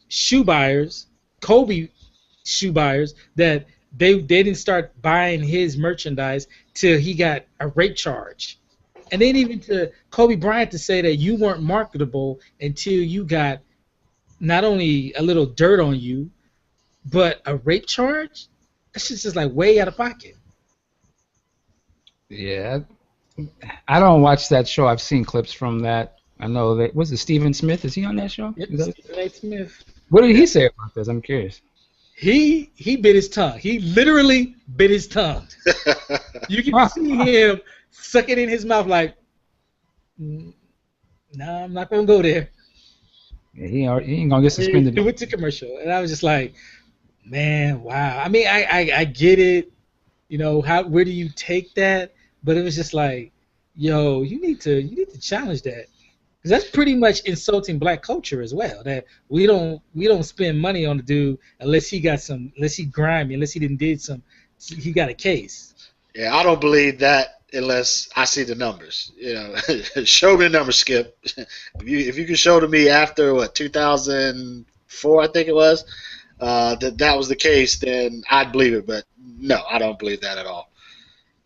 [SPEAKER 2] shoe buyers, Kobe shoe buyers, that they didn't start buying his merchandise till he got a rape charge. And then even to Kobe Bryant to say that you weren't marketable until you got not only a little dirt on you, but a rape charge? That's just like way out of pocket.
[SPEAKER 1] yeah. I don't watch that show. I've seen clips from that. I know that. Was it Stephen Smith? Is he on that show?
[SPEAKER 2] Yep, Stephen A. Smith.
[SPEAKER 1] What did he say about this? I'm curious.
[SPEAKER 2] He bit his tongue. He literally bit his tongue. You can see him suck it in his mouth like, no, I'm not going to go there.
[SPEAKER 1] Yeah, he ain't going to get suspended.
[SPEAKER 2] He went to commercial. And I was just like, man, wow. I mean, I get it. Where do you take that? But it was just like, yo, you need to challenge that. Because that's pretty much insulting black culture as well. That we don't spend money on the dude unless he grimy, unless he he got a case.
[SPEAKER 3] Yeah, I don't believe that unless I see the numbers. Show me the numbers, Skip. If you can show to me after 2004, I think it was, that was the case, then I'd believe it. But no, I don't believe that at all.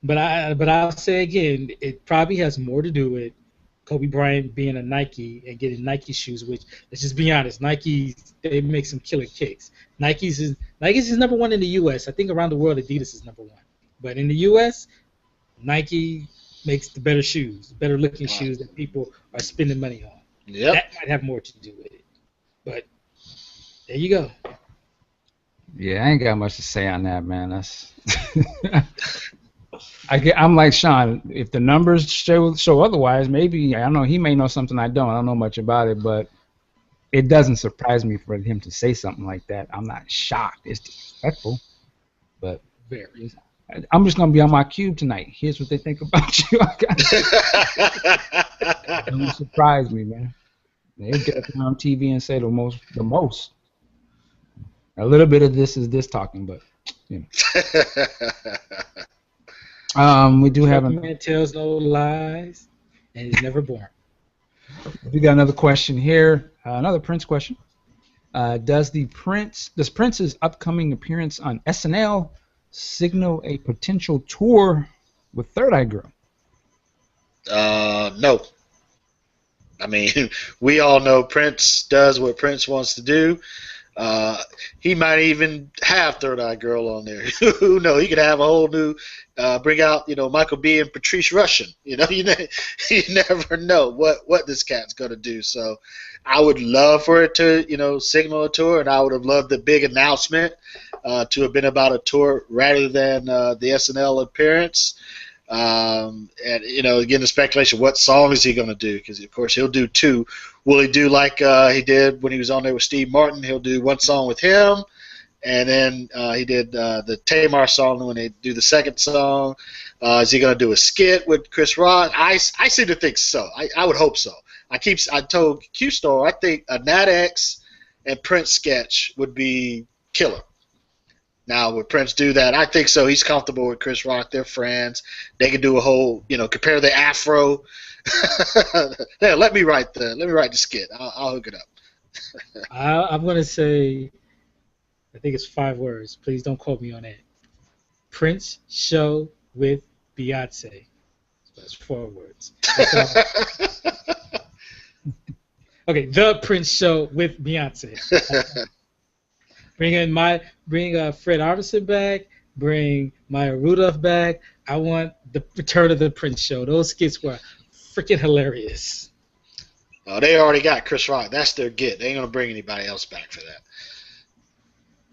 [SPEAKER 2] But I'll say again, it probably has more to do with Kobe Bryant being a Nike and getting Nike shoes, which, let's just be honest, Nike, they make some killer kicks. Nike's is #1 in the U.S. I think around the world, Adidas is #1. But in the U.S., Nike makes the better shoes, better looking shoes that people are spending money on.
[SPEAKER 3] Yep.
[SPEAKER 2] That might have more to do with it. But there you go.
[SPEAKER 1] Yeah, I ain't got much to say on that, man. That's I'm like Sean. If the numbers show otherwise, maybe I don't know. He may know something I don't. I don't know much about it, but it doesn't surprise me for him to say something like that. I'm not shocked. It's disrespectful, but
[SPEAKER 2] very.
[SPEAKER 1] I'm just gonna be on my cube tonight. Here's what they think about you. Don't surprise me, man. They get up on TV and say the most. A little bit of this is this talking, but we do have a
[SPEAKER 2] man tells no lies and is never born.
[SPEAKER 1] We got another question here. Another Prince question. Does Prince's upcoming appearance on SNL signal a potential tour with Third Eye Girl?
[SPEAKER 3] No. I mean, we all know Prince does what Prince wants to do. He might even have Third Eye Girl on there. Who knows? He could have a whole new, bring out, Michael B. and Patrice Rushen. You never know what this cat's gonna do. So, I would love for it to, signal a tour, and I would have loved the big announcement to have been about a tour rather than the SNL appearance. And again, the speculation: what song is he going to do? Because of course he'll do two. Will he do like he did when he was on there with Steve Martin? He'll do one song with him, and then he did the Tamar song when they do the second song. Is he going to do a skit with Chris Rock? I seem to think so. I would hope so. I told Q-Store I think a Nat X and Prince sketch would be killer. Now, would Prince do that? I think so. He's comfortable with Chris Rock. They're friends. They can do a whole, compare the afro. Yeah, let me write the skit. I'll hook it up.
[SPEAKER 2] I'm gonna say, I think it's 5 words. Please don't quote me on that. Prince show with Beyonce. That's 4 words. Okay, the Prince show with Beyonce. Bring Fred Armisen back. Bring Maya Rudolph back. I want the return of the Prince show. Those skits were freaking hilarious.
[SPEAKER 3] Oh, they already got Chris Rock. That's their get. They ain't gonna bring anybody else back for that.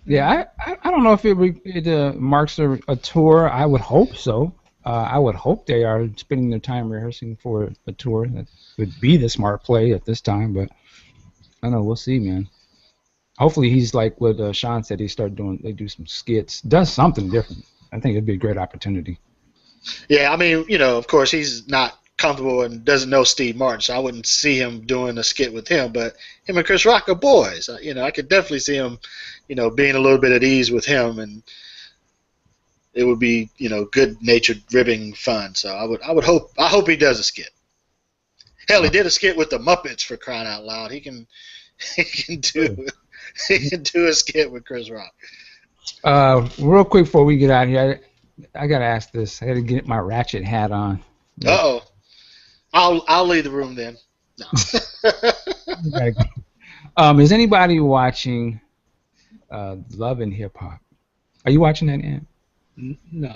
[SPEAKER 1] Yeah, I don't know if it marks a tour. I would hope so. I would hope they are spending their time rehearsing for a tour. That would be the smart play at this time, but I don't know. We'll see, man. Hopefully he's like what Sean said. They do some skits, does something different. I think it'd be a great opportunity. Yeah,
[SPEAKER 3] I mean, of course he's not comfortable and doesn't know Steve Martin, so I wouldn't see him doing a skit with him. But him and Chris Rock are boys. I could definitely see him, being a little bit at ease with him, and it would be, good-natured ribbing fun. So I hope he does a skit. Hell, he did a skit with the Muppets, for crying out loud. He can do a skit with Chris Rock.
[SPEAKER 1] Real quick before we get out of here, I gotta ask this. I gotta get my Ratchet hat on.
[SPEAKER 3] Uh-oh. I'll leave the room then.
[SPEAKER 1] No. Is anybody watching Love and Hip Hop? Are you watching that, Ann?
[SPEAKER 2] No.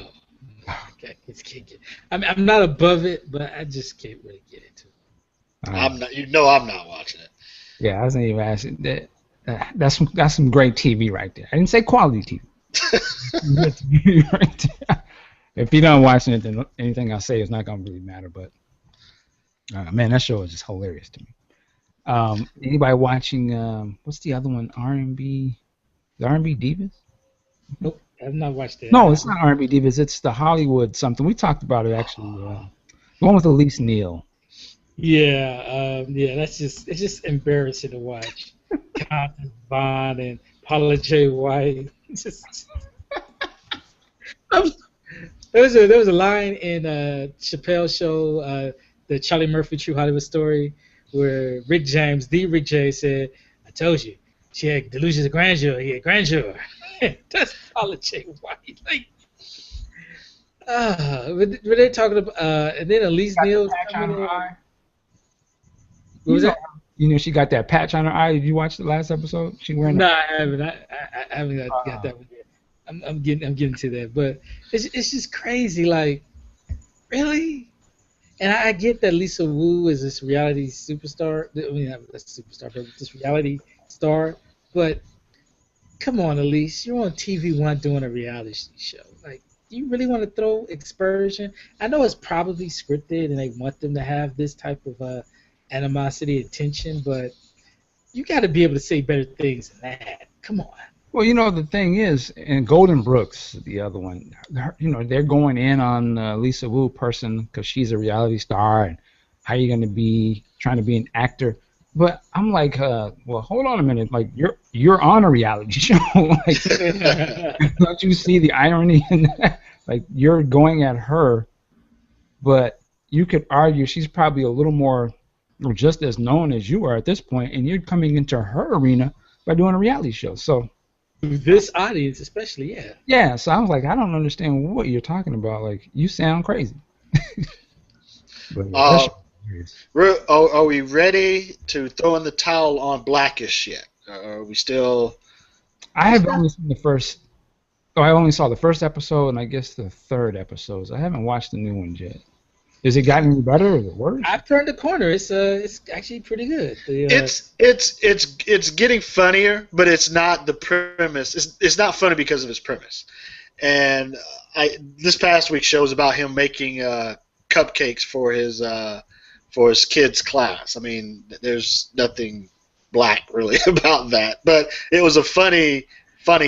[SPEAKER 2] I'm not above it, but I just can't really get into it.
[SPEAKER 3] I'm not watching it.
[SPEAKER 1] Yeah, I wasn't even asking that. That's some great TV right there. I didn't say quality TV. TV right there. If you're not watching it, then anything I say is not gonna really matter. But man, that show is just hilarious to me. Anybody watching? What's the other one? R&B, the R&B Divas?
[SPEAKER 2] Nope, I've not watched it.
[SPEAKER 1] No, it's not R&B Divas. It's the Hollywood something. We talked about it actually. The one with Elise Neal.
[SPEAKER 2] Yeah, it's just embarrassing to watch. Constance Bond and Paula J. White. There was a line in Chappelle's show, the Charlie Murphy True Hollywood Story, where Rick James said, "I told you, she had delusions of grandeur. He had grandeur." That's Paula J. White. Were they talking about? And then Elise Neal coming in. What was that?
[SPEAKER 1] She got that patch on her eye. Did you watch the last episode?
[SPEAKER 2] No, I haven't. I haven't got that one yet. I'm getting to that, but it's just crazy. Like, really? And I get that Lisa Wu is this reality superstar. I mean, not a superstar, but this reality star. But come on, Elise, you're on TV One doing a reality show. Like, do you really want to throw aspersion? I know it's probably scripted, and they want them to have this type of animosity and tension, but you got to be able to say better things than that. Come on.
[SPEAKER 1] Well, the thing is, and Golden Brooks, the other one, they're going in on Lisa Wu person because she's a reality star, and how you going to be trying to be an actor? But I'm like, well, hold on a minute. Like, you're on a reality show. Like, don't you see the irony in that? Like, you're going at her, but you could argue she's probably a little more, or just as known as you are at this point, and you're coming into her arena by doing a reality show. So
[SPEAKER 2] this audience, especially, yeah.
[SPEAKER 1] Yeah. So I was like, I don't understand what you're talking about. Like, you sound crazy. But,
[SPEAKER 3] are we ready to throw in the towel on Blackish yet? Are we still?
[SPEAKER 1] I have only seen the first. Oh, I only saw the first episode and I guess the third episode. I haven't watched the new ones yet. Has it gotten any better or is it worse?
[SPEAKER 2] I've turned the corner. It's actually pretty good.
[SPEAKER 3] It's getting funnier, but it's not the premise. It's not funny because of its premise. And this past week's show was about him making cupcakes for his kids' class. I mean, there's nothing black really about that, but it was a funny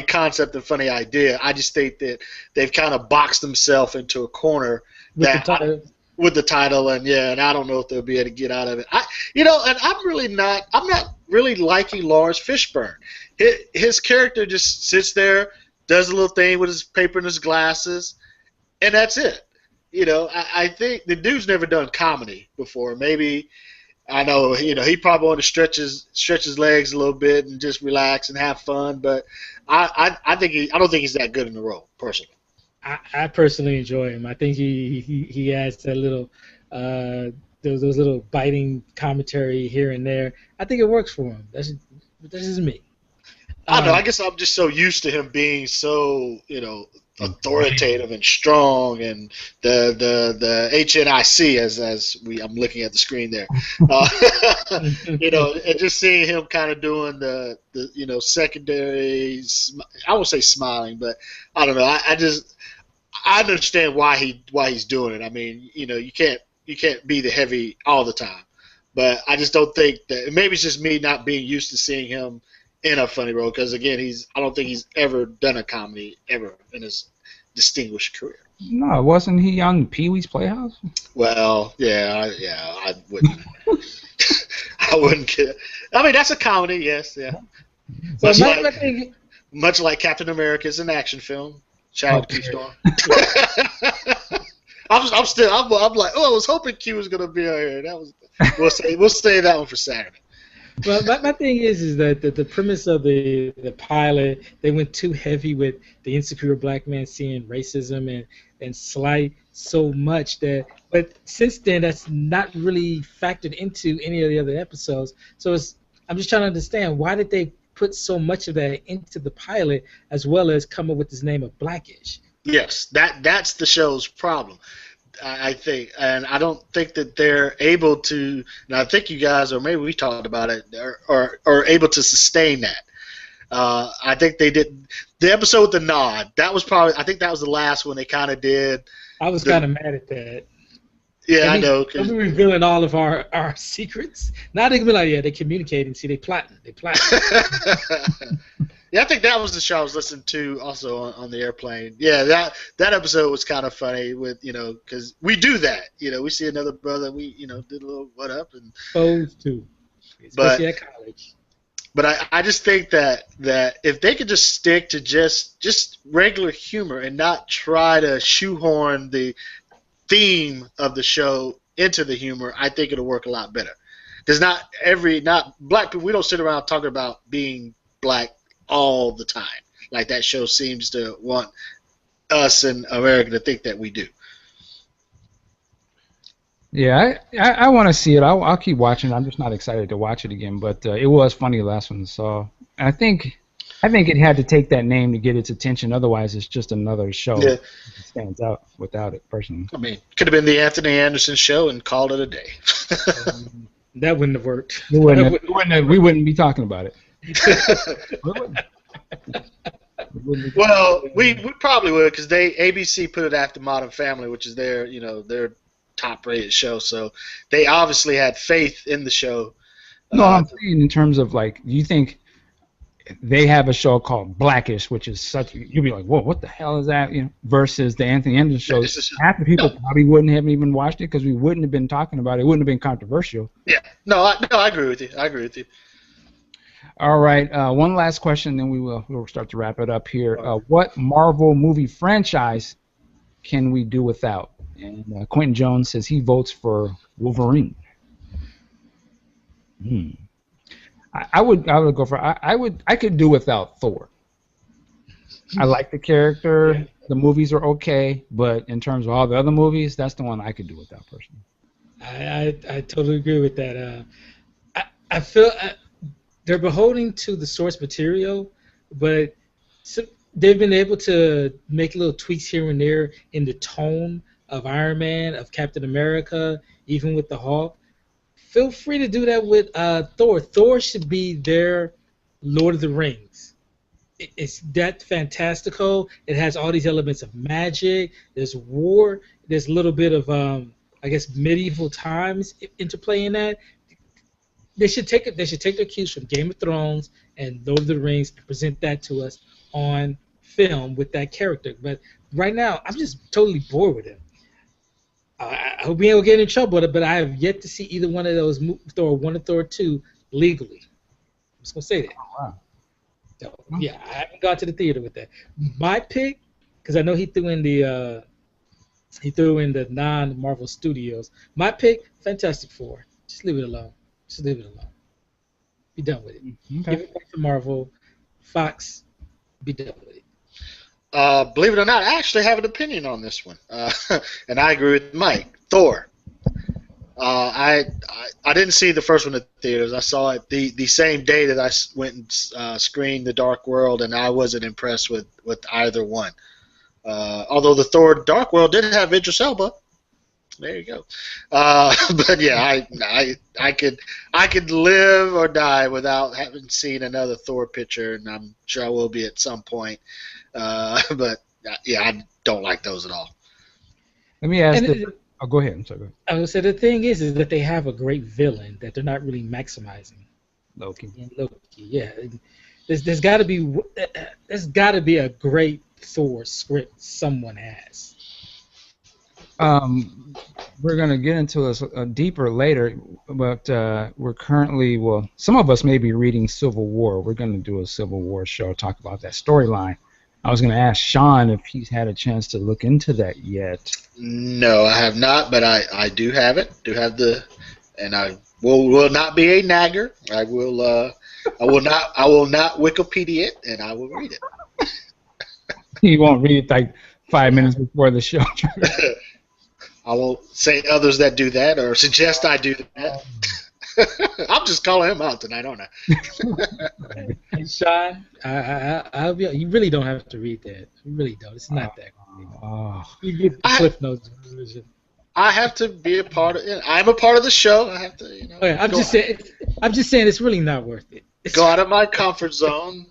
[SPEAKER 3] concept and funny idea. I just think that they've kind of boxed themselves into a corner with the title, and I don't know if they'll be able to get out of it. And I'm not really liking Lawrence Fishburne. His character just sits there, does a little thing with his paper and his glasses, and that's it. I think the dude's never done comedy before. Maybe, I know, he probably want to stretch his legs a little bit and just relax and have fun, but I don't think he's that good in the role, personally.
[SPEAKER 2] I personally enjoy him. I think he adds that little those little biting commentary here and there. I think it works for him. That's just me.
[SPEAKER 3] I don't know. I guess I'm just so used to him being so authoritative and strong, and the HNIC as I'm looking at the screen there. And just seeing him kind of doing the secondary. I won't say smiling, but I don't know. I understand why he's doing it. I mean, you can't be the heavy all the time, but I just don't think that. Maybe it's just me not being used to seeing him in a funny role, because again, I don't think he's ever done a comedy ever in his distinguished career.
[SPEAKER 1] No, wasn't he on Pee-wee's Playhouse?
[SPEAKER 3] Well, I wouldn't. I wouldn't care. I mean, that's a comedy, yes, yeah. Much like Captain America is an action film. Shout out to Q Storm. I'm like, I was hoping Q was gonna be on here. We'll say that one for Saturday.
[SPEAKER 2] Well, my thing is that the premise of the pilot, they went too heavy with the insecure black man seeing racism and slight so much but since then that's not really factored into any of the other episodes. So I'm just trying to understand, why did they put so much of that into the pilot, as well as come up with this name of Blackish?
[SPEAKER 3] Yes, that's the show's problem. I think, and I don't think that they're able to, and I think you guys, or maybe we talked about it, are able to sustain that. I think they did the episode with the nod. That was I think that was the last one they kind of did.
[SPEAKER 2] I was kind of mad at that.
[SPEAKER 3] Yeah, I know.
[SPEAKER 2] They'll be revealing all of our secrets. Now they can be like, they're communicating. See, they plotting.
[SPEAKER 3] Yeah, I think that was the show I was listening to also on the airplane. Yeah, that episode was kind of funny with, because we do that. We see another brother, we, did a little what up. And
[SPEAKER 2] supposed to. Especially at college.
[SPEAKER 3] But I just think that if they could just stick to just regular humor and not try to shoehorn the theme of the show into the humor, I think it'll work a lot better. Because not black people, we don't sit around talking about being black all the time. Like that show seems to want us in America to think that we do.
[SPEAKER 1] Yeah, I want to see it. I'll keep watching. I'm just not excited to watch it again. But it was funny the last one I saw. I think it had to take that name to get its attention. Otherwise, it's just another show that stands out without it, personally.
[SPEAKER 3] I mean, it could have been the Anthony Anderson show and called it a day.
[SPEAKER 2] That wouldn't have worked.
[SPEAKER 1] We wouldn't be talking about it.
[SPEAKER 3] Well, we probably would, because ABC put it after Modern Family, which is their top-rated show. So they obviously had faith in the show.
[SPEAKER 1] No, I'm saying in terms of, like, do you think they have a show called Blackish, which is you'd be like, whoa, what the hell is that? Versus the Anthony Anderson show. Half the people probably wouldn't have even watched it because we wouldn't have been talking about it. It wouldn't have been controversial.
[SPEAKER 3] Yeah. No, I agree with you.
[SPEAKER 1] All right, one last question, then we'll start to wrap it up here. What Marvel movie franchise can we do without? And Quentin Jones says he votes for Wolverine. I would go for I could do without Thor. I like the character. Yeah. The movies are okay, but in terms of all the other movies, that's the one I could do without personally.
[SPEAKER 2] I totally agree with that. I feel they're beholden to the source material, but they've been able to make little tweaks here and there in the tone of Iron Man, of Captain America, even with the Hulk. Feel free to do that with Thor. Thor should be their Lord of the Rings. it's that fantastical. It has all these elements of magic. There's war. There's a little bit of I guess medieval times interplay in that. They should take it. They should take their cues from Game of Thrones and Lord of the Rings and present that to us on film with that character. But right now, I'm just totally bored with him. I hope we don't get in trouble with it, but I have yet to see either one of those Thor 1 and Thor 2 legally. I'm just gonna say that.
[SPEAKER 1] Oh, wow.
[SPEAKER 2] So, yeah, I haven't gone to the theater with that. My pick, because I know he threw in the non-Marvel Studios. My pick, Fantastic Four. Just leave it alone. Just leave it alone. Be done with it.
[SPEAKER 1] Okay.
[SPEAKER 2] Give it back to Marvel. Fox. Be done with it.
[SPEAKER 3] Believe it or not, I actually have an opinion on this one, and I agree with Mike. Thor. I didn't see the first one in theaters. I saw it the same day that I went and screened The Dark World, and I wasn't impressed with either one. Although the Thor Dark World did have Idris Elba. There you go. But yeah, I could live or die without having seen another Thor picture, and I'm sure I will be at some point. But yeah, I don't like those at all.
[SPEAKER 1] Let me ask this. Oh, go ahead. I'm sorry. Go ahead.
[SPEAKER 2] I would say the thing is that they have a great villain that they're not really maximizing.
[SPEAKER 1] Loki.
[SPEAKER 2] Yeah. There's got to be a great Thor script someone has.
[SPEAKER 1] We're going to get into this deeper later, but we're currently, well, some of us may be reading Civil War. We're going to do a Civil War show, talk about that storyline. I was going to ask Sean if he's had a chance to look into that yet.
[SPEAKER 3] No, I have not, but I do have it. And I will not be a nagger. I will not Wikipedia it, and I will read it.
[SPEAKER 1] You won't read it like 5 minutes before the show.
[SPEAKER 3] I won't say others that do that or suggest I do that. I'm just calling him out tonight, aren't I?
[SPEAKER 2] And Sean, you really don't have to read that. You really don't. It's not that. You get the Cliff Notes version.
[SPEAKER 3] I have to be a part of it. I'm a part of the show. I have to,
[SPEAKER 2] I'm just saying it's really not worth it.
[SPEAKER 3] Go out of my comfort zone,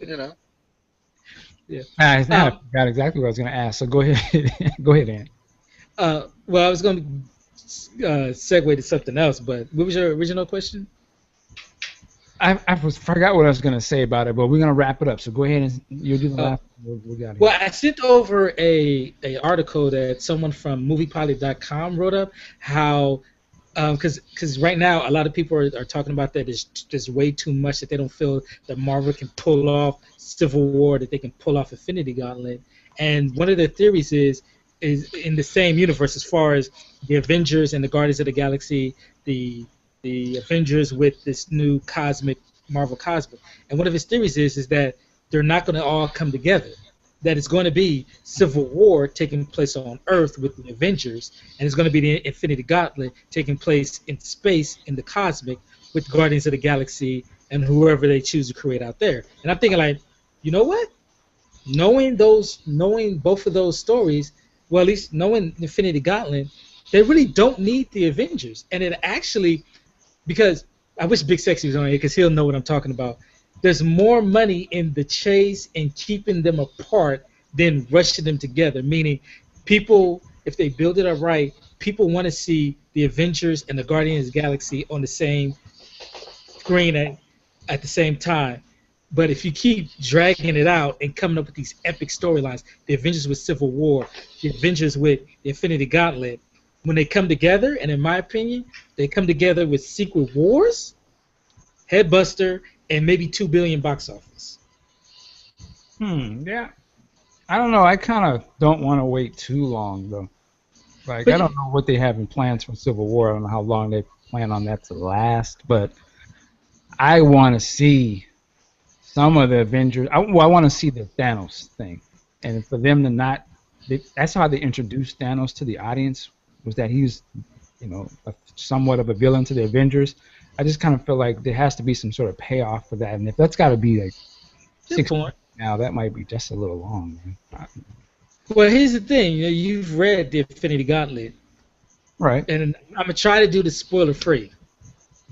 [SPEAKER 2] Yeah.
[SPEAKER 1] I forgot exactly what I was going to ask. So go ahead. Go ahead, Ann.
[SPEAKER 2] Well, I was going to segue to something else, but what was your original question?
[SPEAKER 1] I forgot what I was going to say about it, but we're going to wrap it up. So go ahead and you do the last. We got
[SPEAKER 2] well, I sent over a article that someone from MoviePilot.com wrote up how because right now a lot of people are talking about that there's way too much that they don't feel that Marvel can pull off Civil War, that they can pull off Infinity Gauntlet, and one of their theories is in the same universe as far as the Avengers and the Guardians of the Galaxy, the Avengers with this new Marvel Cosmic. And one of his theories is that they're not going to all come together. That it's going to be Civil War taking place on Earth with the Avengers, and it's going to be the Infinity Gauntlet taking place in space in the Cosmic with Guardians of the Galaxy and whoever they choose to create out there. And I'm thinking, like, you know what? Knowing both of those stories, well, at least knowing Infinity Gauntlet, they really don't need the Avengers. And it actually, because I wish Big Sexy was on here because he'll know what I'm talking about. There's more money in the chase and keeping them apart than rushing them together. Meaning, people, if they build it up right, people want to see the Avengers and the Guardians of the Galaxy on the same screen at the same time. But if you keep dragging it out and coming up with these epic storylines, the Avengers with Civil War, the Avengers with the Infinity Gauntlet, when they come together, and in my opinion, they come together with Secret Wars, Headbuster, and maybe $2 billion box office.
[SPEAKER 1] Yeah. I don't know. I kind of don't want to wait too long, though. Like, I don't know what they have in plans for Civil War. I don't know how long they plan on that to last, but I want to see some of the Avengers. I want to see the Thanos thing. And for them to not... that's how they introduced Thanos to the audience, was that he's, somewhat of a villain to the Avengers. I just kind of feel like there has to be some sort of payoff for that, and if that's got to be like 6 months now, that might be just a little long, man.
[SPEAKER 2] Well, here's the thing: you've read the Infinity Gauntlet,
[SPEAKER 1] right?
[SPEAKER 2] And I'm gonna try to do the spoiler free.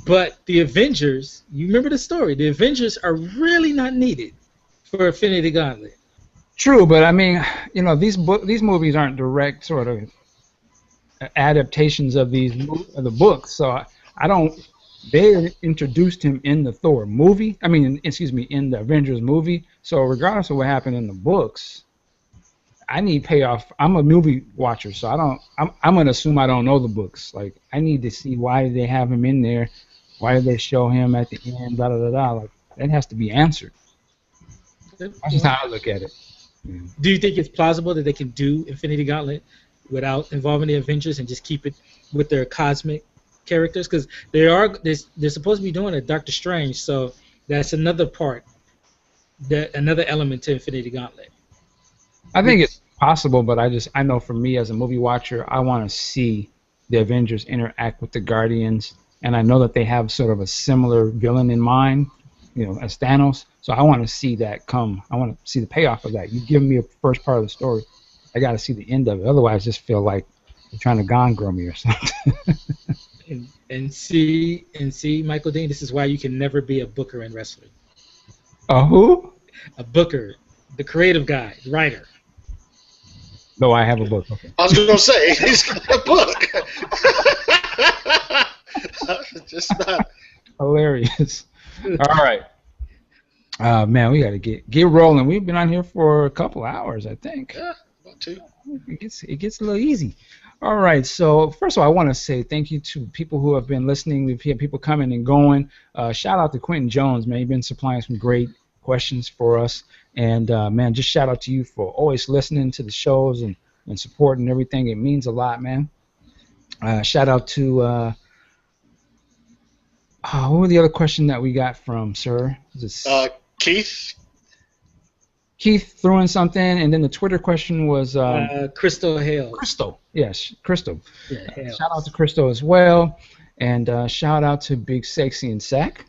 [SPEAKER 2] But the Avengers, you remember the story? The Avengers are really not needed for Infinity Gauntlet.
[SPEAKER 1] True, but I mean, these movies aren't direct sort of adaptations of of the books. So I don't. They introduced him in the Thor movie. I mean, excuse me, in the Avengers movie. So regardless of what happened in the books, I need payoff. I'm a movie watcher, so I don't. I'm gonna assume I don't know the books. Like I need to see why did they have him in there? Why did they show him at the end? Da da da da. Like that has to be answered. That's just how I look at it. Yeah.
[SPEAKER 2] Do you think it's plausible that they can do Infinity Gauntlet without involving the Avengers and just keep it with their cosmic characters? Because they're supposed to be doing a Doctor Strange, so that's another part, another element to Infinity Gauntlet.
[SPEAKER 1] I think it's possible, but I know for me as a movie watcher, I want to see the Avengers interact with the Guardians, and I know that they have sort of a similar villain in mind, as Thanos. So I want to see that come. I want to see the payoff of that. You give me a first part of the story, I got to see the end of it. Otherwise, I just feel like you're trying to Gone Girl me or something.
[SPEAKER 2] and see, Michael Dean, this is why you can never be a booker in wrestling.
[SPEAKER 1] A who?
[SPEAKER 2] A booker, the creative guy, the writer.
[SPEAKER 1] No, I have a book. Okay.
[SPEAKER 3] I was going to say, he's got a book. Just not.
[SPEAKER 1] Hilarious. All right. Man, we got to get rolling. We've been on here for a couple hours, I think.
[SPEAKER 3] Yeah, about 2.
[SPEAKER 1] It gets a little easy. All right. So first of all, I want to say thank you to people who have been listening. We've had people coming and going. Shout out to Quentin Jones, man. You've been supplying some great questions for us. And, man, just shout out to you for always listening to the shows and supporting everything. It means a lot, man. Shout out to what was the other question that we got from, sir?
[SPEAKER 3] Keith.
[SPEAKER 1] Keith threw in something, and then the Twitter question was
[SPEAKER 2] Crystal Hale.
[SPEAKER 1] Crystal, yes, Crystal.
[SPEAKER 2] Yeah,
[SPEAKER 1] shout out to Crystal as well, and shout out to Big Sexy and Sack.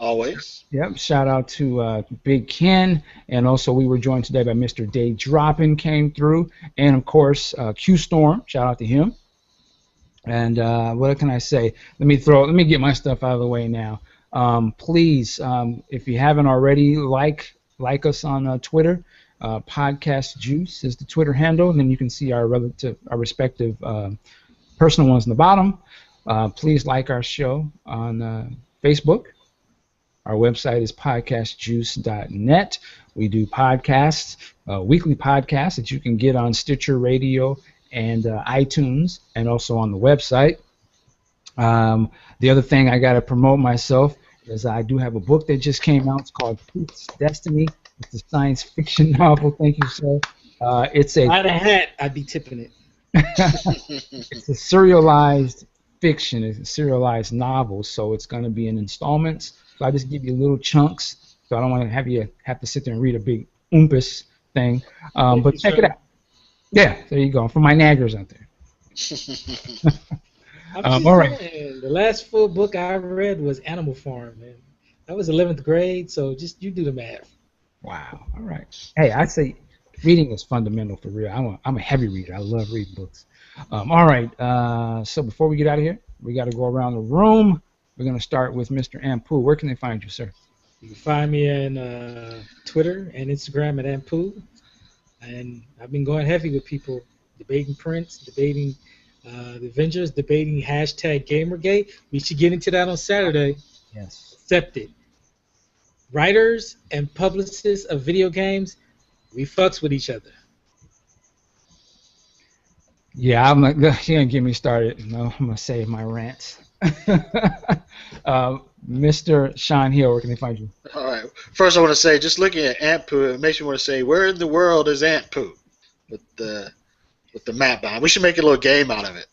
[SPEAKER 3] Always.
[SPEAKER 1] Yep. Shout out to Big Ken, and also we were joined today by Mr. Dave Droppin came through, and of course Q Storm. Shout out to him. And what can I say? Let me get my stuff out of the way now. Please, if you haven't already, like us on Twitter. PodcastJuice is the Twitter handle, and then you can see our respective personal ones in the bottom. Please like our show on Facebook. Our website is podcastjuice.net. We do podcasts, weekly podcasts that you can get on Stitcher Radio and iTunes, and also on the website. The other thing I got to promote myself is I do have a book that just came out. It's called Proof's Destiny. It's a science fiction novel. Thank you, sir. It's a.
[SPEAKER 2] If I had a hat, I'd be tipping it.
[SPEAKER 1] It's a serialized fiction. It's a serialized novel, so it's going to be in installments. So I just give you little chunks. So I don't want to have you have to sit there and read a big oompus thing. But check it out. Yeah, there you go. For my naggers out there. All right.
[SPEAKER 2] Saying, the last full book I read was Animal Farm, man. That was 11th grade, so just you do the math.
[SPEAKER 1] Wow. All right. Hey, I'd say reading is fundamental for real. I'm a heavy reader. I love reading books. All right. So before we get out of here, we got to go around the room. We're going to start with Mr. Ampu. Where can they find you, sir?
[SPEAKER 2] You can find me on Twitter and Instagram at Ampu. And I've been going heavy with people, debating Prince, debating the Avengers, debating #Gamergate. We should get into that on Saturday.
[SPEAKER 1] Yes.
[SPEAKER 2] Accepted. Writers and publicists of video games, we fucks with each other.
[SPEAKER 1] Yeah, I'm like, you're gonna get me started. No, I'm gonna save my rants. Mr. Sean Hill, where can they find you?
[SPEAKER 3] All right. First, I want to say, just looking at Ant Poo, it makes me want to say, where in the world is Ant Poo with the map behind? We should make a little game out of it.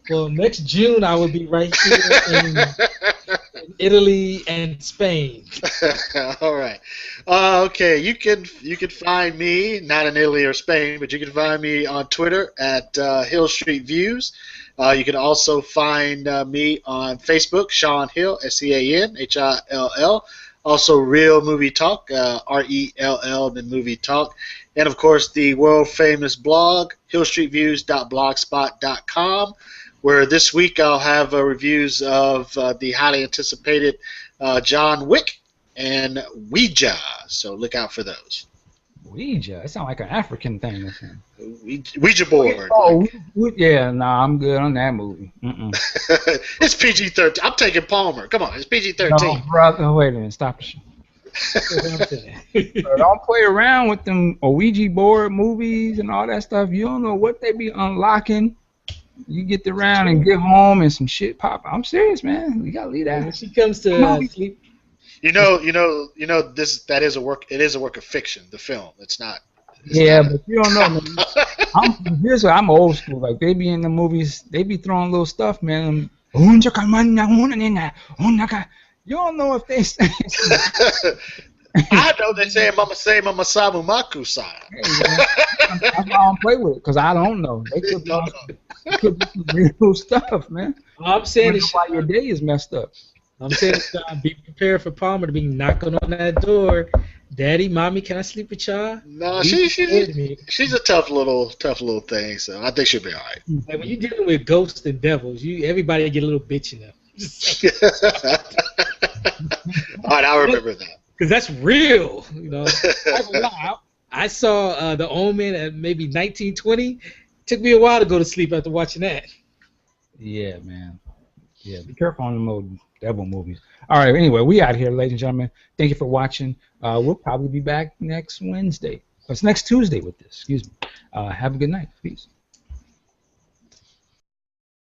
[SPEAKER 2] Well, next June I will be right here in Italy and Spain.
[SPEAKER 3] All right. Okay. You can find me not in Italy or Spain, but you can find me on Twitter at Hill Street Views. You can also find me on Facebook, Sean Hill, SeanHill. Also, Real Movie Talk, RELL, then Movie Talk. And, of course, the world-famous blog, hillstreetviews.blogspot.com, where this week I'll have reviews of the highly anticipated John Wick and Ouija. So look out for those.
[SPEAKER 1] Ouija. That sounds like an African thing. Or something.
[SPEAKER 3] Ouija board.
[SPEAKER 1] Oh, yeah. Nah, I'm good on that movie.
[SPEAKER 3] It's PG-13. I'm taking Palmer. Come on, it's PG-13.
[SPEAKER 1] No, brother. Wait a minute. Stop the show. Don't play around with them Ouija board movies and all that stuff. You don't know what they be unlocking. You get around and get home and some shit pop. I'm serious, man. We gotta leave that.
[SPEAKER 2] When she comes to sleep,
[SPEAKER 3] You know. That is a work. It is a work of fiction. The film. It's not.
[SPEAKER 1] But you don't know. Man. I'm old school. Like they be in the movies. They be throwing little stuff, man. You don't know if they say.
[SPEAKER 3] I know they say Mama Samu Maku Sa.
[SPEAKER 1] That's why I don't play with it, because I don't know. They could be real stuff, man.
[SPEAKER 2] All I'm saying is
[SPEAKER 1] why your day is messed up.
[SPEAKER 2] I'm saying, be prepared for Palmer to be knocking on that door. Daddy, mommy, can I sleep with y'all?
[SPEAKER 3] No, she's a tough little thing, so I think she'll be all right.
[SPEAKER 2] Like when you're dealing with ghosts and devils, everybody get a little bitch in them.
[SPEAKER 3] All right, I'll remember that.
[SPEAKER 2] Because that's real, you know. I saw The Omen at maybe 1920. Took me a while to go to sleep after watching that.
[SPEAKER 1] Yeah, man. Yeah, be careful on the devil movies. All right, anyway, we out here, ladies and gentlemen. Thank you for watching. We'll probably be back next Tuesday with this. Excuse me. Have a good night. Peace.